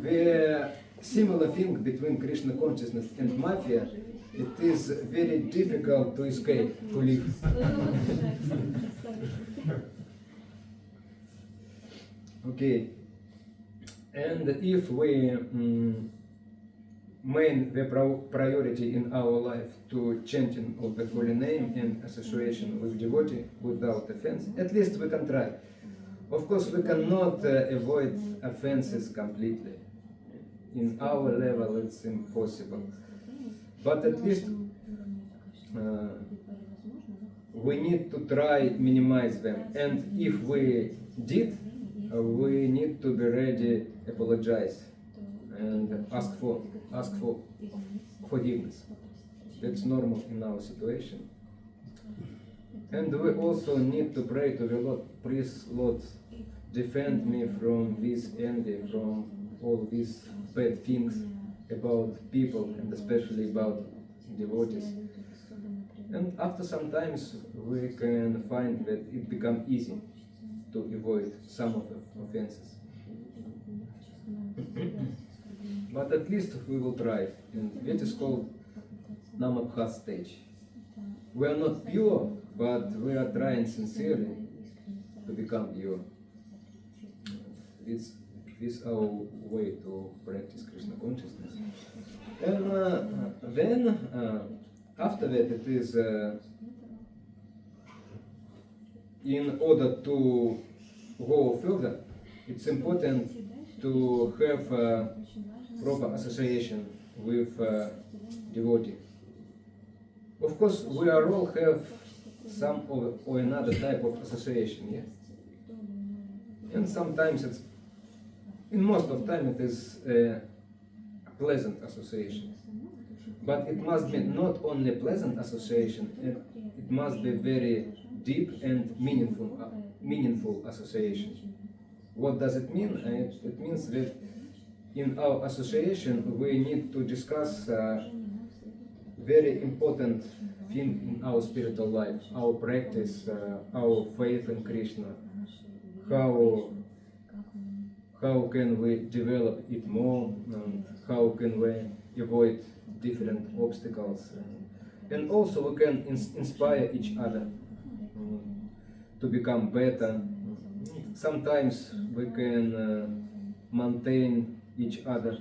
A: The similar thing between Krishna consciousness and mafia, it is very difficult to escape, to live. Okay. And if we main the priority in our life to chanting of the holy name and association with devotee without offense, at least we can try. Of course, we cannot avoid offenses completely. In our level, it's impossible. But at least we need to try minimize them. And if we did, we need to be ready to apologize and ask for forgiveness. That's normal in our situation. And we also need to pray to the Lord, please Lord, defend me from this envy, from all these bad things about people and especially about devotees. And after some times we can find that it becomes easy to avoid some of the offenses. But at least we will try. And that is called Namahata stage. We are not pure, but we are trying sincerely to become pure. It's our way to practice Krishna consciousness. And then, after that, it is in order to go further, it's important to have proper association with devotee. Of course, we are all have some or another type of association, yes? And sometimes it's, in most of time it is a pleasant association. But it must be not only pleasant association, it must be very deep and meaningful association. What does it mean? It means that in our association we need to discuss very important thing in our spiritual life, our practice, our faith in Krishna, how can we develop it more, and how can we avoid different obstacles, and also we can inspire each other to become better. Sometimes we can maintain each other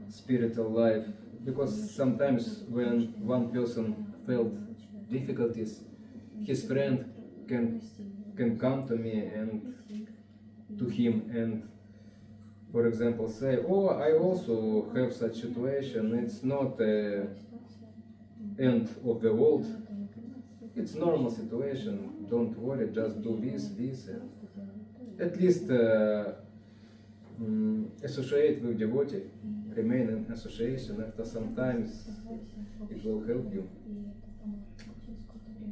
A: spiritual life, because sometimes when one person felt difficulties, his friend can come to me and to him and, for example, say, "Oh, I also have such situation. It's not the end of the world. It's normal situation. Don't worry. Just do this, and at least associate with devotee. Remain in association. After some times, it will help you."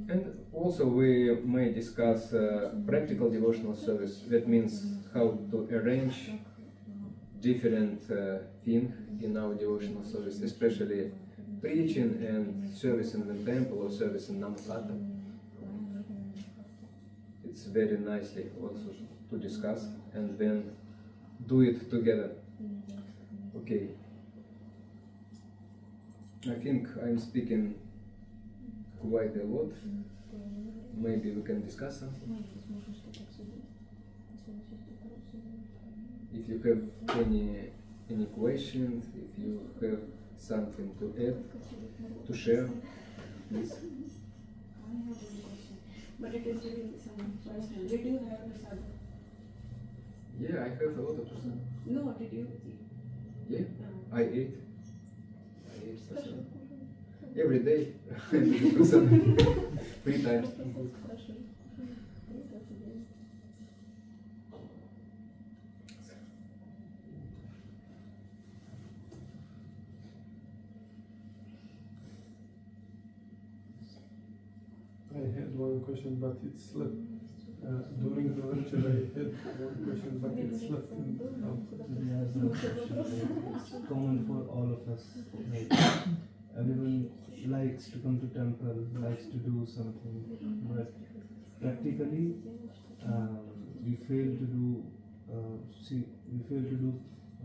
A: And also we may discuss practical devotional service. That means how to arrange different things in our devotional service, especially preaching and service in the temple or service in Namahata. It's very nicely also to discuss and then do it together. Okay. I think I'm speaking quite a lot. Maybe we can discuss something. If you have any questions, if you have something to add, to share, please.
E: I have a question, but it is really some personal. Did you have prasad?
A: Yeah, I have a lot of prasad.
E: No, did you?
A: Yeah, I ate prasad. Every day I eat prasad. 3 times.
F: I had one question, but it slipped. During the lecture, I had one question, but it slipped.
B: It's common for all of us. Like, everyone likes to come to temple, likes to do something, but practically we fail to do.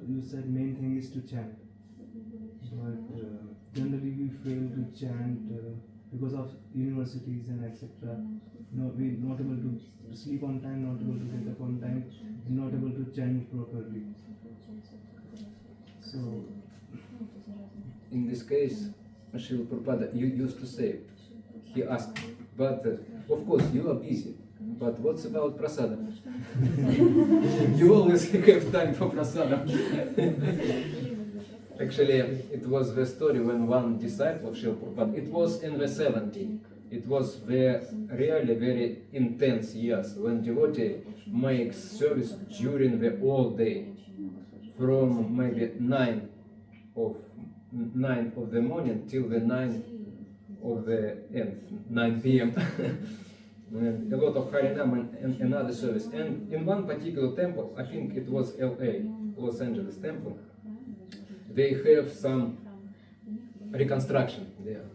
B: You said main thing is to chant, but generally we fail to chant because of universities and etc. No, we not able to sleep on time, not able to get up on time, and not able to chant properly. So,
A: in this case, Srila Prabhupada, you used to say, he asked, but of course you are busy, but what's about prasadam? You always have time for prasadam. Actually, it was the story when one disciple of Srila Prabhupada, it was in the 70s. It was the really very intense years when devotee makes service during the all day, from maybe 9 of the morning till the 9 of the end, 9 p.m. And a lot of Harinam and another service. And in one particular temple, I think it was LA, Los Angeles temple, they have some reconstruction there,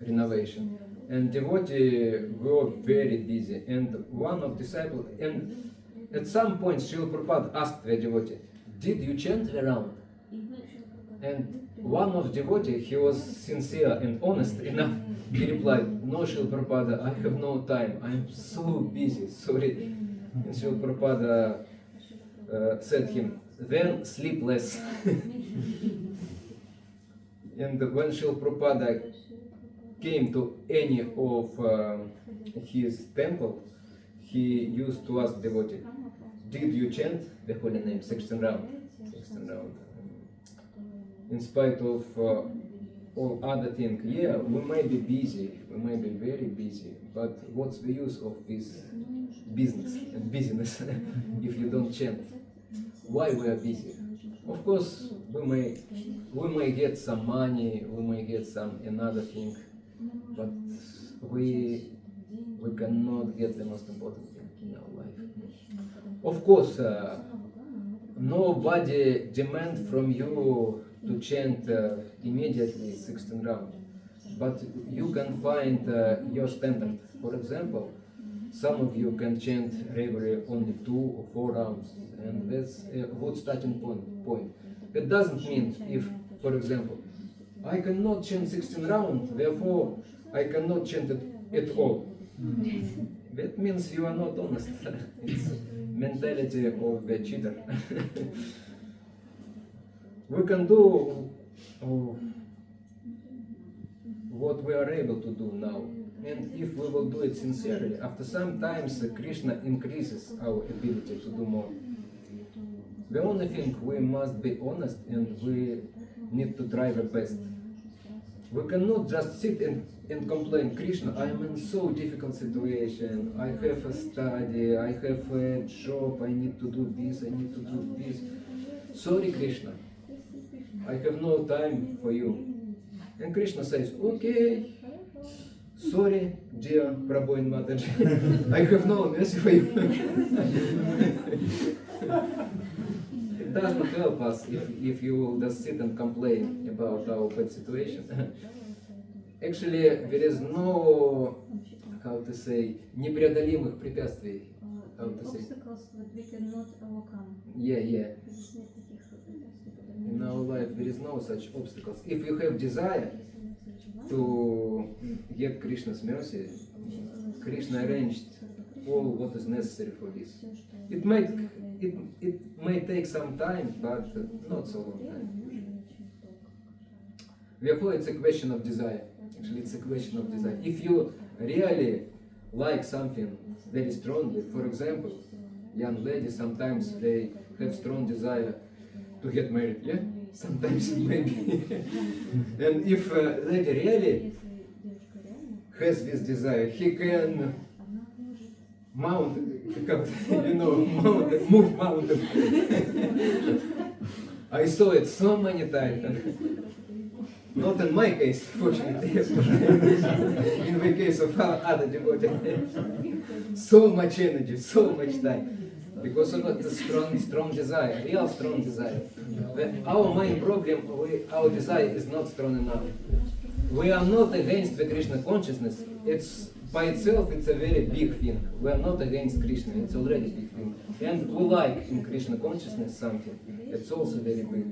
A: renovation. And devotee were very busy. And one of disciples, and at some point Srila Prabhupada asked the devotee, did you chant around? And one of devotee, he was sincere and honest enough, he replied, no Srila Prabhupada, I have no time, I am so busy, sorry. And Srila Prabhupada said him, then sleep less. And when Srila Prabhupada came to any of his temple, he used to ask devotee, did you chant the holy name 16 rounds? 16 rounds. In spite of all other things, yeah, we may be busy, we may be very busy, but what's the use of this business and busyness if you don't chant? Why we are busy? Of course, we may get some money, we may get some another thing, but we cannot get the most important thing in our life. Of course, nobody demand from you to chant immediately 16 rounds, but you can find your standard. For example, some of you can chant regularly only 2 or 4 rounds, and that's a good starting point. That doesn't mean if, for example, I cannot chant 16 rounds, therefore I cannot chant it at all. That means you are not honest. It's mentality of the cheater. We can do what we are able to do now. And if we will do it sincerely, after some times Krishna increases our ability to do more. The only thing, we must be honest and we need to try the best. We cannot just sit and complain, Krishna, I am in so difficult situation, I have a study, I have a job, I need to do this, I need to do this. Sorry Krishna, I have no time for you. And Krishna says, okay, sorry, dear Prabhu and Mataji, I have no mercy for you. It does not help us if you will just sit and complain about our bad situation. Actually, there is no, how to say, непреодолимых препятствий. How to say?
G: Obstacles that we cannot overcome.
A: Yeah. In our life, there is no such obstacles. If you have desire to get Krishna's mercy, Krishna arranged all what is necessary for this. It may take some time, but not so long time. Therefore, it's a question of desire. Actually, it's a question of desire. If you really like something very strongly, for example, young ladies, sometimes they have strong desire to get married, yeah? Sometimes maybe. And if a lady really has this desire, he can mount, move mountain. I saw it so many times. Not in my case, fortunately, in the case of other devotees. So much energy, so much time. Because of the strong desire, real strong desire. Our main problem, our desire is not strong enough. We are not against the Krishna consciousness. It's by itself, it's a very big thing. We are not against Krishna, it's already a big thing. And we like in Krishna consciousness something. It's also very big.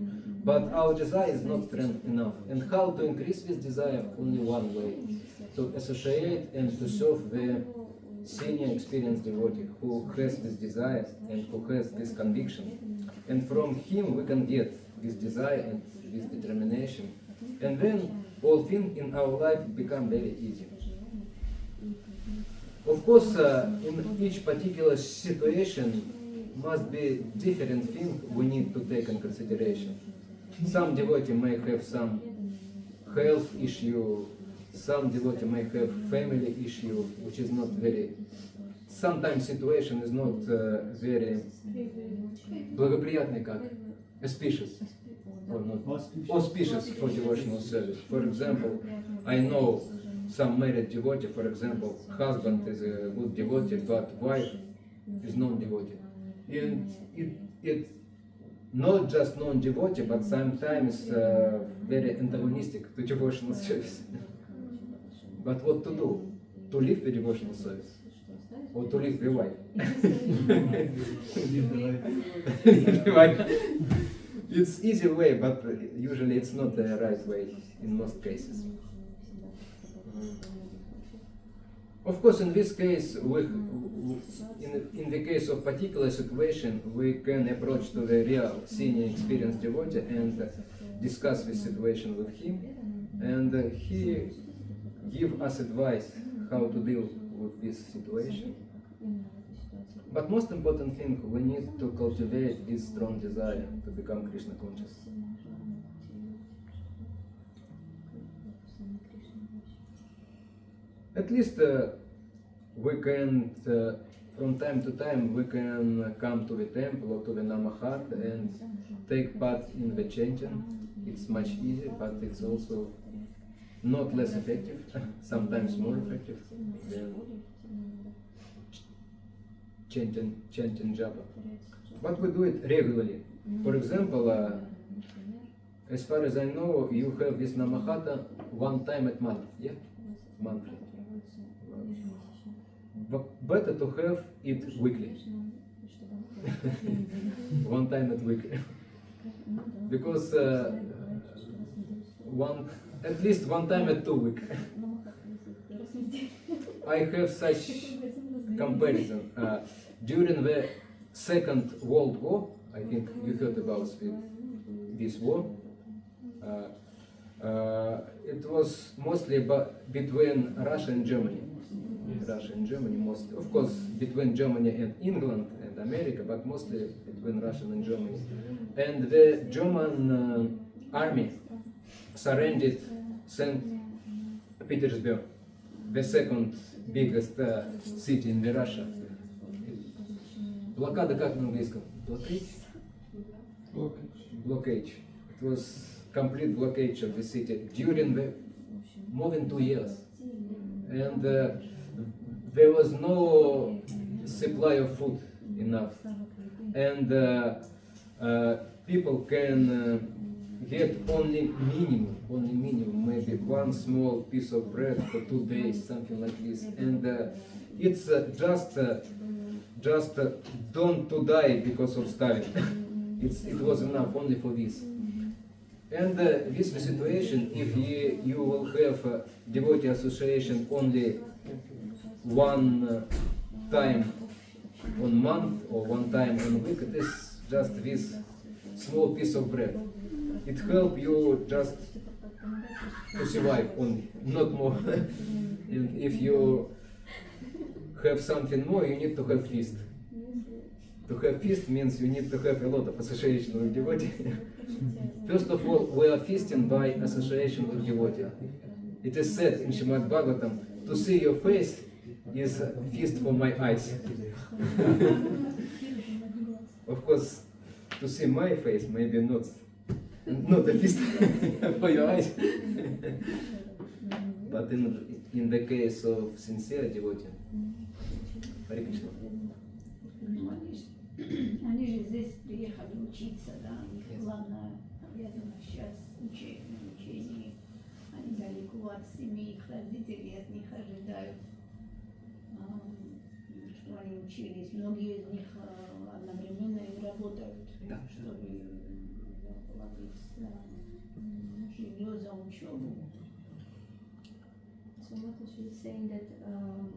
A: But our desire is not strong enough. And how to increase this desire? Only one way. To associate and to serve the senior experienced devotee who has this desire and who has this conviction. And from him we can get this desire and this determination. And then all things in our life become very easy. Of course, in each particular situation must be different thing we need to take in consideration. Some devotee may have some health issue, some devotee may have family issue, which is not very sometimes situation is not very благоприятный, как auspicious or not auspicious for devotional service. For example, I know some married devotee, for example, husband is a good devotee, but wife is non-devotee. And it not just non-devotee, but sometimes very antagonistic to devotional service. But what to do? To live the devotional service? Or to live the life? Live the life. It's easy way, but usually it's not the right way in most cases. Of course, in this case, in the case of particular situation, we can approach to the real senior experienced devotee and discuss this situation with him, and he give us advice how to deal with this situation. But most important thing, we need to cultivate this strong desire to become Krishna conscious. At least we can, from time to time, we can come to the temple or to the Namahata and take part in the chanting. It's much easier, but it's also not less effective, sometimes more effective than chanting japa. But we do it regularly. For example, as far as I know, you have this Namahata one time a month, yeah? Monthly. But better to have it weekly. One time a week. Because at least one time at 2 weeks. I have such comparison. During the Second World War, I think you heard about this war. It was mostly between Russia and Germany. Russia and Germany, mostly. Of course, between Germany and England and America, but mostly between Russia and Germany. And the German army surrendered St. Petersburg, the second biggest city in the Russia. Блокада как на английском? Blockade? Blockade. It was complete blockade of the city during more than 2 years. And there was no supply of food enough. And people can get only minimum, maybe one small piece of bread for 2 days, something like this. And it's just don't to die because of starving. It was enough only for this. And this situation, if you will have devotee association only one time on month or one time on week, it is just this small piece of bread. It helps you just to survive only, not more. And if you have something more, you need to have feast. To have feast means you need to have a lot of association with devotee. First of all, we are feasting by association with devotee. It is said in Srimad Bhagavatam, to see your face is a feast for my eyes. Of course, to see my face maybe not a feast for your eyes. But in the case of sincere devotee, Hare Krishna.
H: Они же здесь приехали учиться, да, их главная обязанность сейчас учение. Они далеко от семьи, их родители от них ожидают, что они учились. Многие из них одновременно и работают, чтобы заплатить жилье за учебу.
G: So Mataji is saying that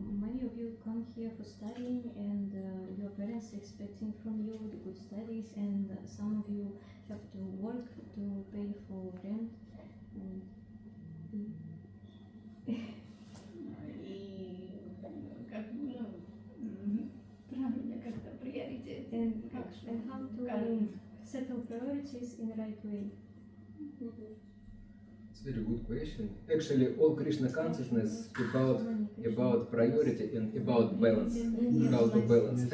G: many of you come here for studying, and your parents are expecting from you the good studies, and some of you have to work to pay for rent.
H: И как было правильно как-то приоритет.
G: And how to settle priorities in the right way.
A: It's a very good question. Actually, all Krishna consciousness about priority and about balance. How to balance.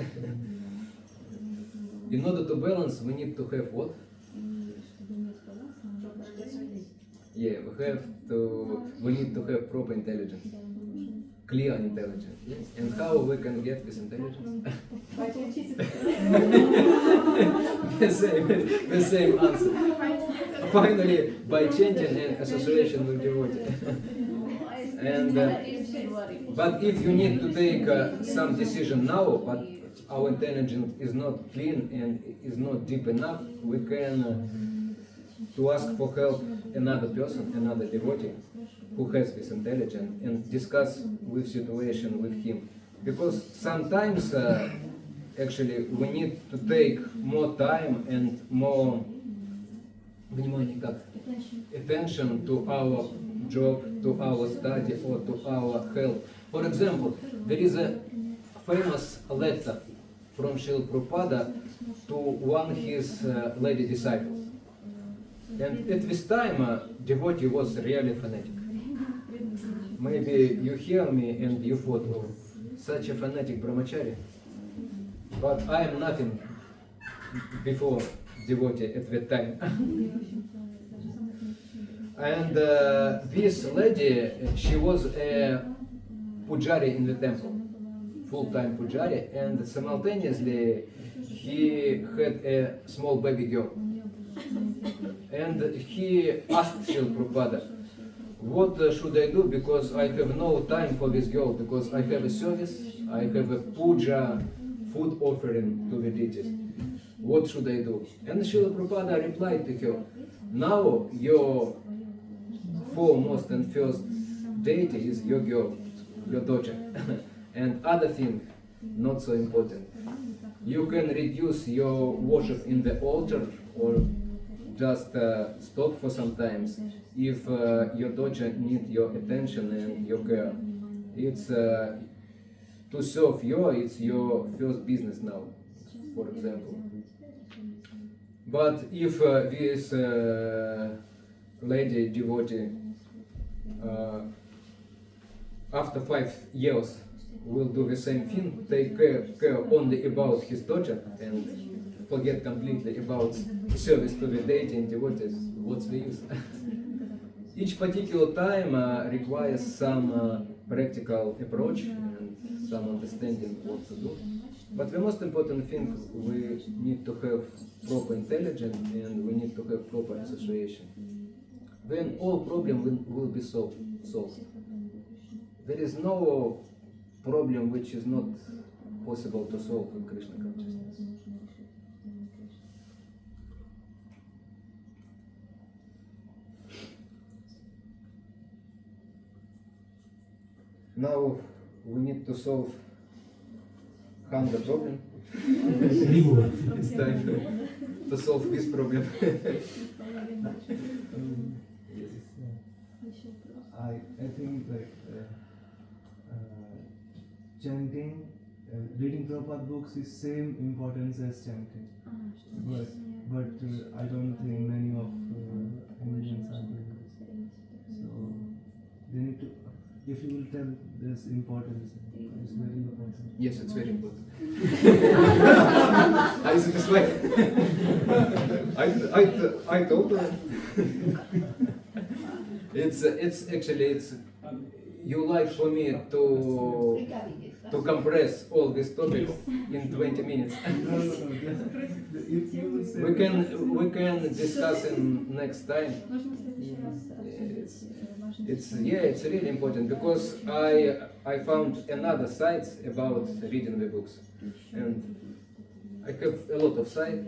A: In order to balance, we need to have what? Yeah, we need to have proper intelligence, clear intelligence. Yes. And how we can get this intelligence? the same answer. Finally, by chanting and association with devotee. And but if you need to take some decision now, but our intelligence is not clean and is not deep enough, we can to ask for help another person, another devotee who has this intelligence, and discuss with situation with him. Because sometimes actually we need to take more time and more attention to our job, to our study, or to our health. For example, there is a famous letter from Srila Prabhupada to one of his lady disciples. And at this time, devotee was really fanatic. Maybe you hear me and you thought, oh, such a fanatic brahmachari. But I am nothing before devotee at that time. And this lady, she was a pujari in the temple, full-time pujari, and simultaneously he had a small baby girl. And he asked Srila Prabhupada, what should I do, because I have no time for this girl, because I have a service, I have a puja, food offering to the deities. What should I do? And Srila Prabhupada replied to her, now your foremost and first deity is your girl, your daughter. And other thing, not so important. You can reduce your worship in the altar or just stop for some times if your daughter needs your attention and your care. It's to serve you, it's your first business now, for example. But if this lady devotee after 5 years will do the same thing, take care only about his daughter and forget completely about service to the deity and devotees, what's the use? Each particular time requires some practical approach and some understanding what to do. But the most important thing, we need to have proper intelligence and we need to have proper association. Then all problems will be solved. There is no problem which is not possible to solve in Krishna consciousness. Now we need to solve 100 problems. It's time to solve this problem.
B: I think like chanting, reading Prabhupada books is same importance as chanting. But I don't think many of Indians are doing this. So they need to, if you will tell this importance, it's very important.
A: Yes, it's very important. I satisfied. I told them. It's actually you like for me to compress all these topics in 20 minutes. We can discuss in next time. It's really important because I found another sites about reading the books, and I have a lot of sites,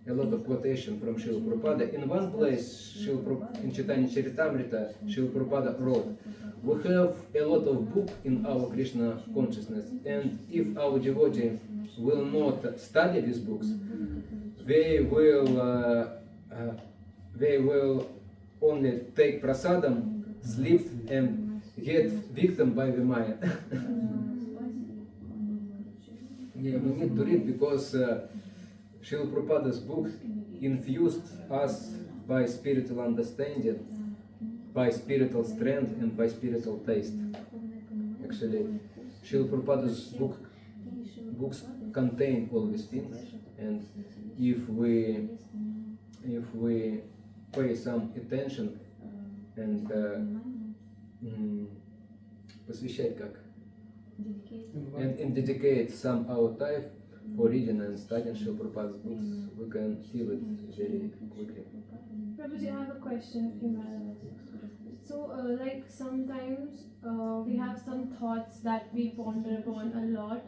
A: a lot of quotation from Srila Prabhupada. In one place, in Chaitanya Charitamrita, Srila Prabhupada wrote, we have a lot of book in our Krishna consciousness, and if our devotee will not study these books, they will only take prasadam, sleep, and get victim by the Maya. Yeah, we need to read because Srila Prabhupada's books infused us by spiritual understanding by spiritual strength and by spiritual taste. Actually, Srila Prabhupada's books contain all these things, and if we pay some attention and посвящать как and dedicate some our time for reading and studying Srila Prabhupada's books, we can feel it very quickly.
C: Prabhuji, I have a question if you may. So, like sometimes we have some thoughts that we ponder upon a lot,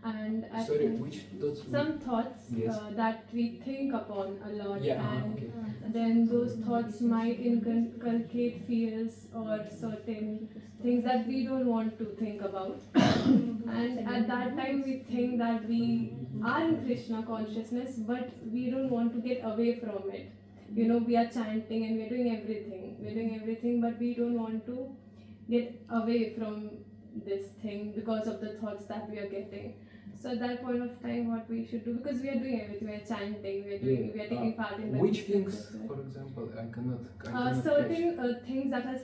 C: and at
A: Sorry, which thoughts?
C: some thoughts
A: Yes.
C: that we think upon a lot,
A: Yeah,
C: and
A: okay.
C: then those thoughts might inculcate fears or certain things that we don't want to think about. And at that time we think that we are in Krishna consciousness, but we don't want to get away from it. You know, we are chanting and we're doing everything, but we don't want to get away from this thing because of the thoughts that we are getting. So at that point of time, what we should do, because we are doing everything, we are chanting, we are taking part in the
A: Which things, for example, I cannot
C: certain
A: catch.
C: things that have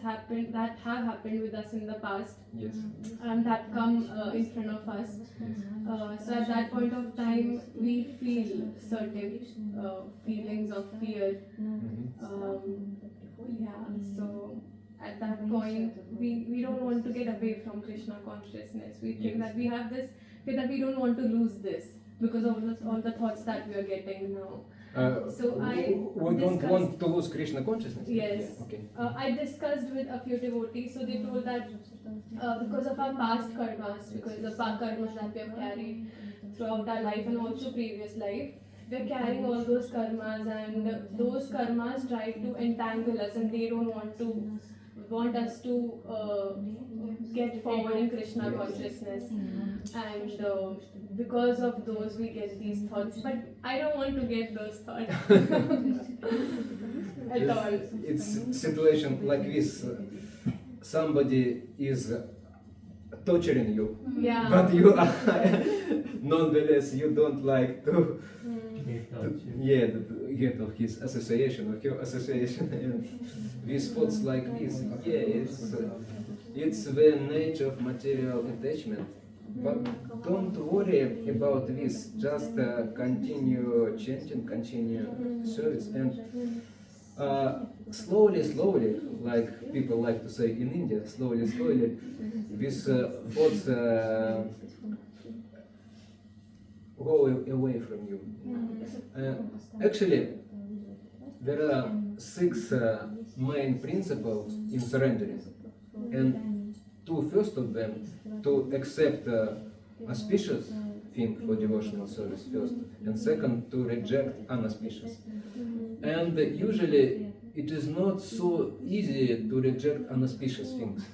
C: happened with us in the past,
A: Yes.
C: and that come in front of us. So at that point of time, we feel certain feelings of fear. So at that point, we don't want to get away from Krishna consciousness. We think that we have this fear that we don't want to lose this because of all the thoughts that we are getting now. So
A: we don't want to lose Krishna consciousness?
C: Yes.
A: Yeah, okay.
C: I discussed with a few devotees, so they told that because of our past karmas, because of the karmas that we have carried throughout our life and also previous life, we are carrying all those karmas, and those karmas try to entangle us, and they don't want us to get forward in Krishna consciousness, and because of those we get these thoughts, but I don't want to get those thoughts at all.
A: It's situation like this. Somebody is torturing you,
C: Yeah.
A: but you are nonetheless you don't like to get of his association, of your association, and with thoughts like this. Yeah, it's the nature of material attachment. But don't worry about this. Just continue chanting, continue service, and slowly, like people like to say in India, slowly, these thoughts go away from you. Actually, there are 6 main principles in surrendering, and 2 first of them to accept auspicious thing for devotional service first, and second to reject unauspicious. And usually it is not so easy to reject unauspicious things,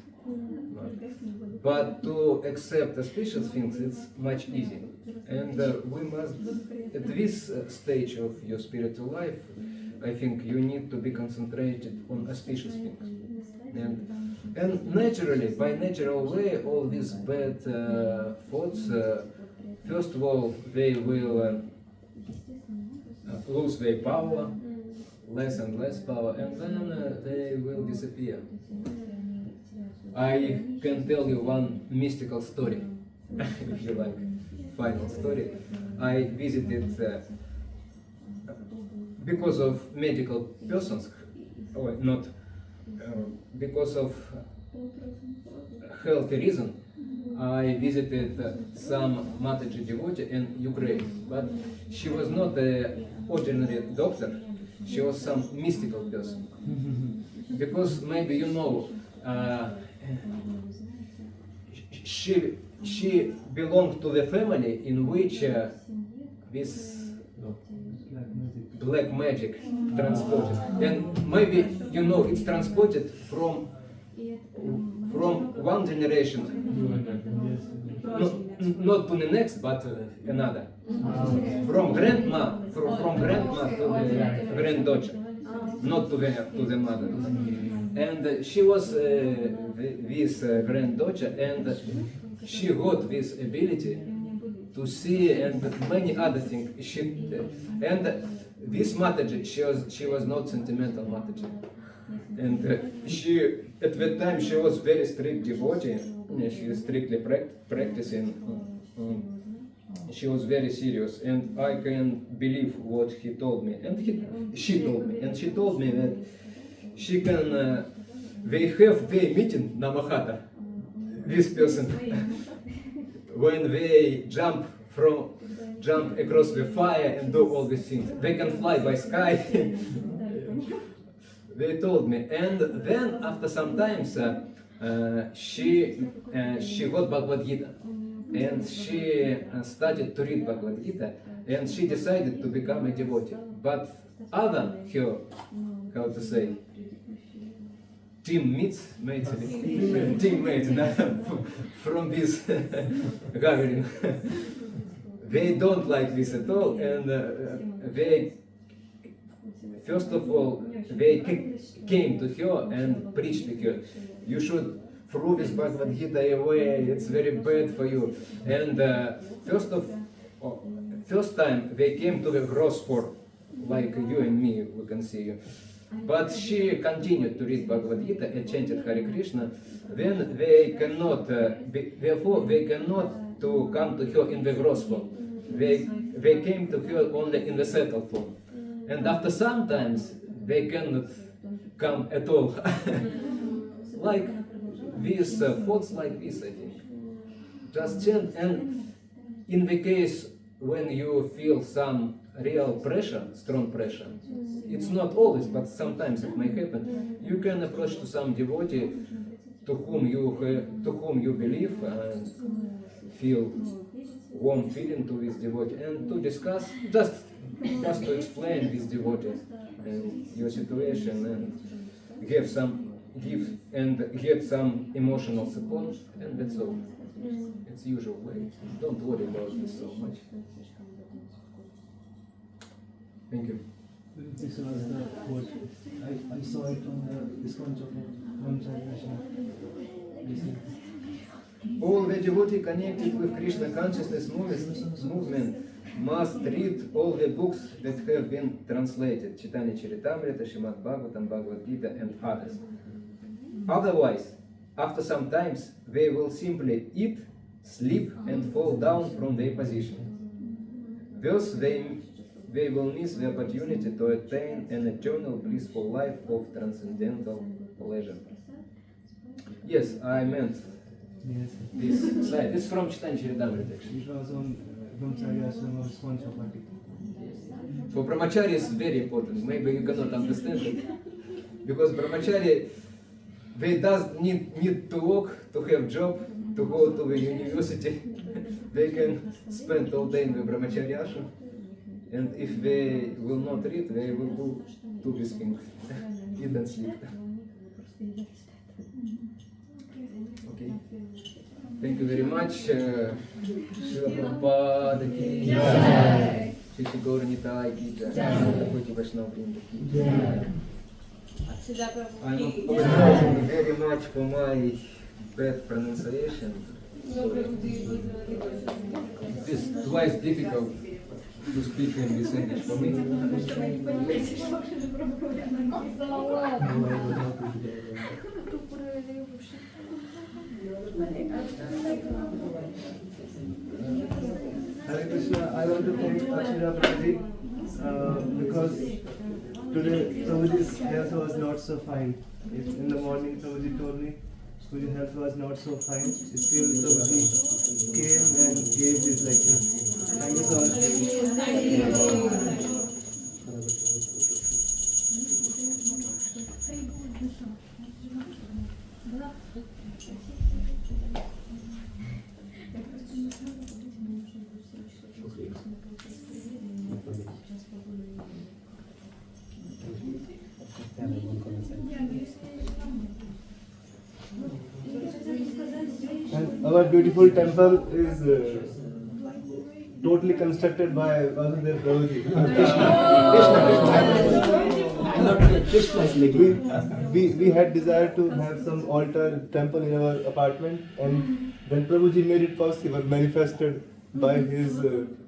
A: but to accept auspicious things it's much easier. And we must, at this stage of your spiritual life, I think you need to be concentrated on auspicious things. And naturally, by natural way, all these bad thoughts, first of all, they will lose their power, less and less power, and then they will disappear. I can tell you one mystical story, if you like, final story. I visited, because of medical persons, or not, because of health reason, I visited some Mataji devotee in Ukraine, but she was not an ordinary doctor, she was some mystical person. Because maybe you know, she belonged to the family in which this black magic transported, and maybe you know it's transported from one generation, not to the next, but another, from grandma to the granddaughter, not to the mother. And she was this granddaughter, and she got this ability to see and many other things. And this Mataji, she was not sentimental Mataji. And she, at that time, she was very strict devotee. She strictly practicing. She was very serious, and I can believe what he told me. And she told me, that she can. They have their meeting Namahata. This person, when they jump across the fire and do all these things, they can fly by sky. They told me, and then after some times she got Bhagavad Gita, and she started to read Bhagavad Gita, and she decided to become a devotee. But other her, how to say, teammates from this gathering, they don't like this at all, and they, first of all, they came to her and preached to her, you should throw this Bhagavad Gita away, it's very bad for you. And first time they came to the gross form, like you and me, we can see you. But she continued to read Bhagavad Gita and chanted Hare Krishna. Then they cannot, therefore they cannot to come to her in the gross form. They came to her only in the settled form. And after some times they cannot come at all. Like these thoughts like this, I think. Just chant, and in the case when you feel some real pressure, strong pressure, it's not always, but sometimes it may happen, you can approach to some devotee to whom you believe and feel warm feeling to this devotee, and to discuss, just to explain this devotee and your situation, and get some emotional support, and that's all. It's usual way. Don't worry about this so much. Thank you.
B: This was the quote. I saw it on the ISKCON translation.
A: All the devotees connected with Krishna consciousness movement must read all the books that have been translated, Chaitanya Charitamrita, Srimad Bhagavatam, Bhagavad Gita, and others. Otherwise, after some times, they will simply eat, sleep, and fall down from their position. Thus, they will miss the opportunity to attain an eternal blissful life of transcendental pleasure. Yes, I meant this slide. It's from Chaitanya Charitamrita, actually.
B: It was on Brahmacharya Ashram of ISKCON Chowpatty.
A: For brahmachari is very important. Maybe you cannot understand it. Because brahmachari, they does need to work, to have job, to go to the university. They can spend all day in the brahmachari ashram. And if they will not read, they will do this thing. Eat and sleep. Okay. Thank you very much. Srila Prabhupada ki jai. Shri Gaura Nitai ki jai. Devotees Vaishnava Vrinda ki jai.
C: Akshaja Prabhu
A: I'm
C: ki
A: apologizing very much for my bad pronunciation.
C: No, Prabhuji, it was really good.
A: It's twice difficult to speak in this English for me.
B: Hare Krishna, I want to thank Akshaja Prabhu because today Prabhuji's health was not so fine. In the morning Prabhuji told me Prabhuji's health was not so fine. Still Prabhuji came and gave his lecture. Thank you so much. And our beautiful temple is totally constructed by Vasudev Prabhu. We had desire to have some altar temple in our apartment, and when Prabhuji made it possible, manifested by his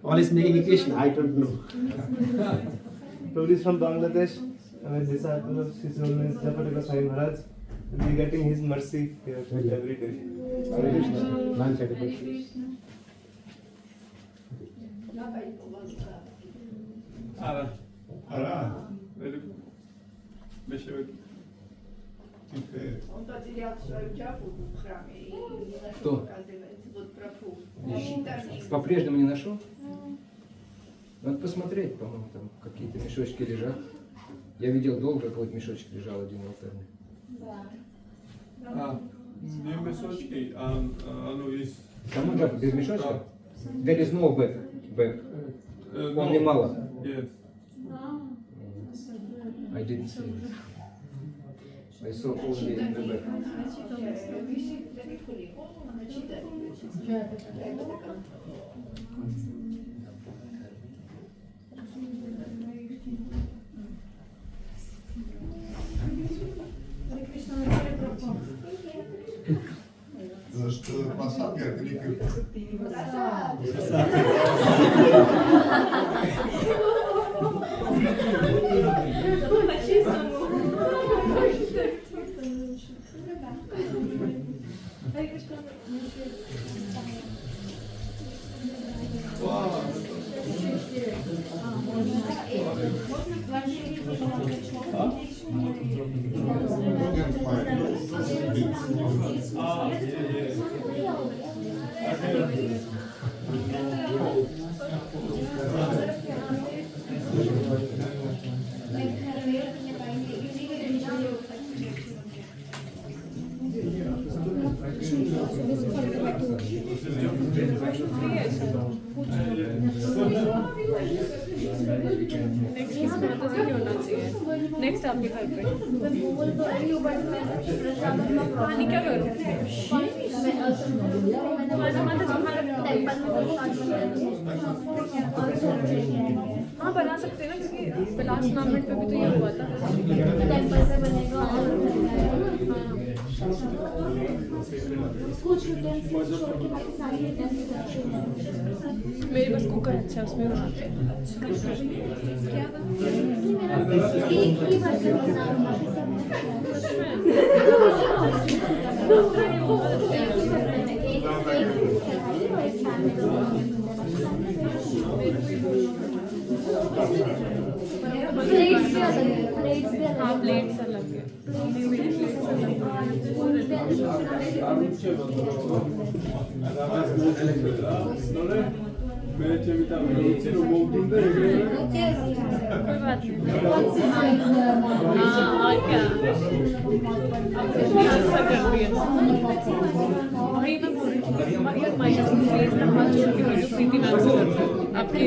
I: All is making Krishna, I don't know.
B: Prabhuji is from Bangladesh. I'm a disciple of His Holiness Japatika Sai Maharaj, and we're getting His mercy here every day.
A: Hare Krishna.
H: Он потерял свою джапу в храме и не нашел,
A: Кто?
H: оказывается, вот Прабху. Интернет.
A: По-прежнему не нашел? Надо посмотреть, по-моему, там какие-то мешочки лежат. Я видел долго, какой-то мешочек лежал один в алтарне.
F: Не мешочки, оно есть.
A: Само джапа без мешочка? There is no bag. Only mala.
F: Yes.
A: I didn't see it. I saw only the bag.
H: Висит далеко ли? Она читает.
I: Что посадка, кликает.
C: Next आपके घर पे पानी क्या करूँ हाँ बना सकते हैं ना क्योंकि लास्ट टूर्नामेंट पे भी तो ये हुआ था टेम्पल पे बनेगा मेरे बस कुकर अच्छा उसमें बनाते हैं हाँ प्लेट्स अलग है कोई बात नहीं हाँ और क्या अच्छा कर दिया वही मैं बोल रही थी माइनस प्लीज ना हाथ जोड़ के मेरे प्रीति ना आपके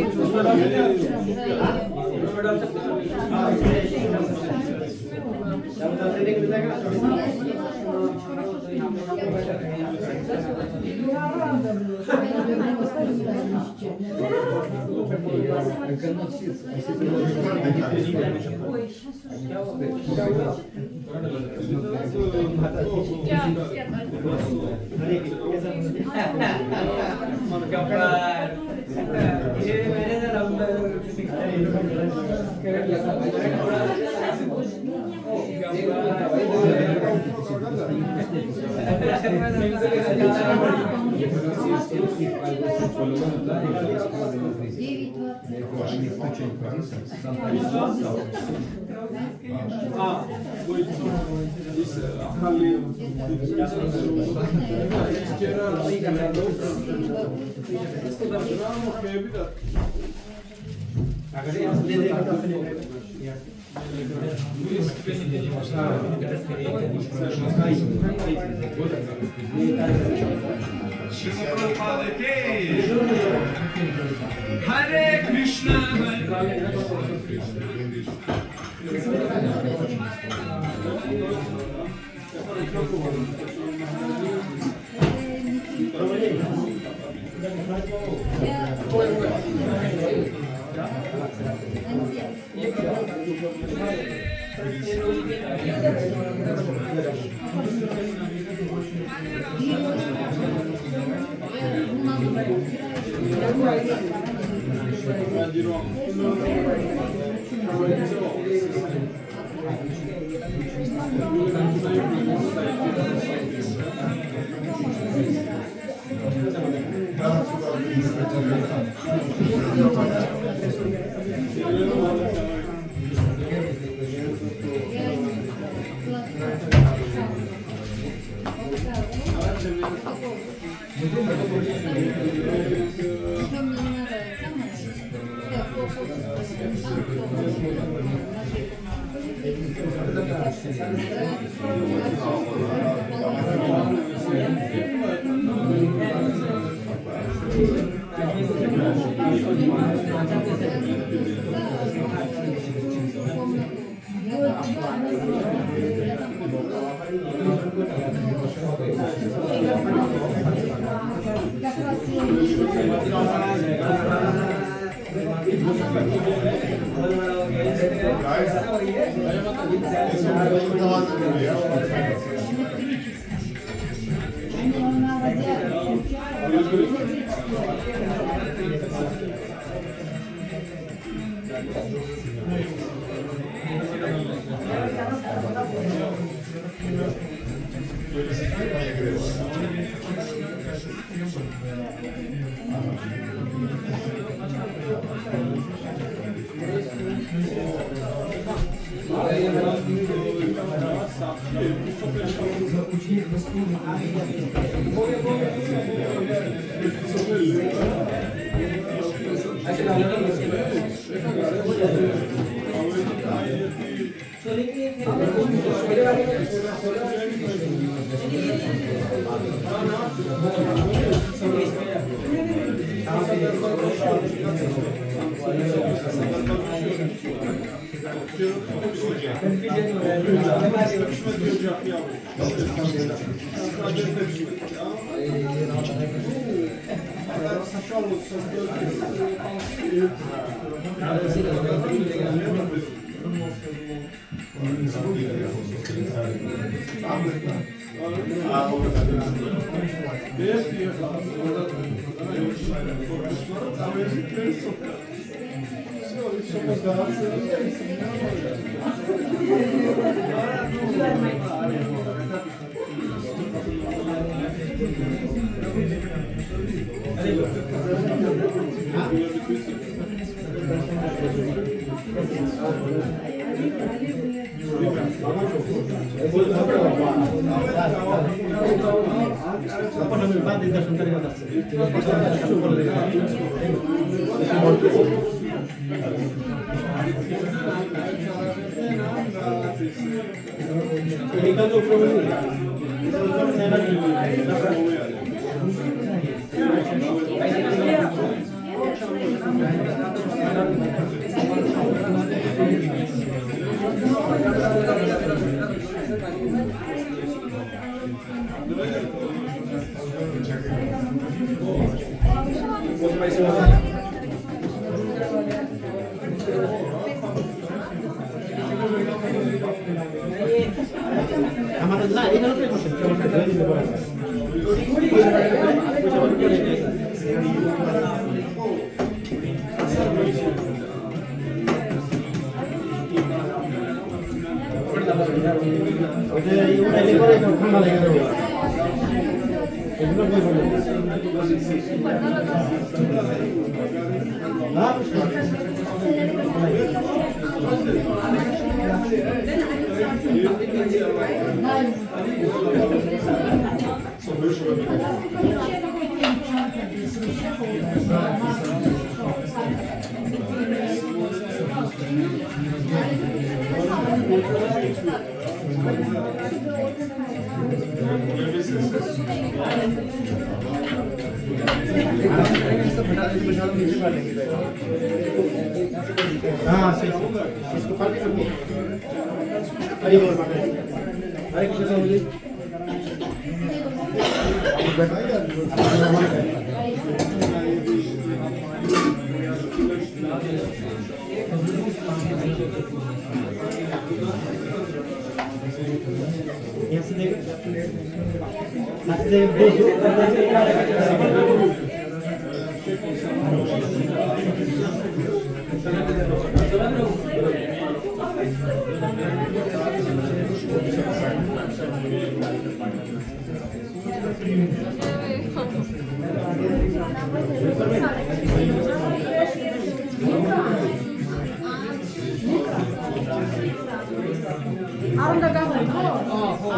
J: Hare Krishna,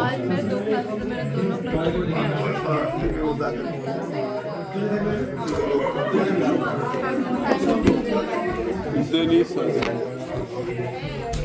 C: आज मैं 2 क्लास तो मेरे दोनों
F: Denise.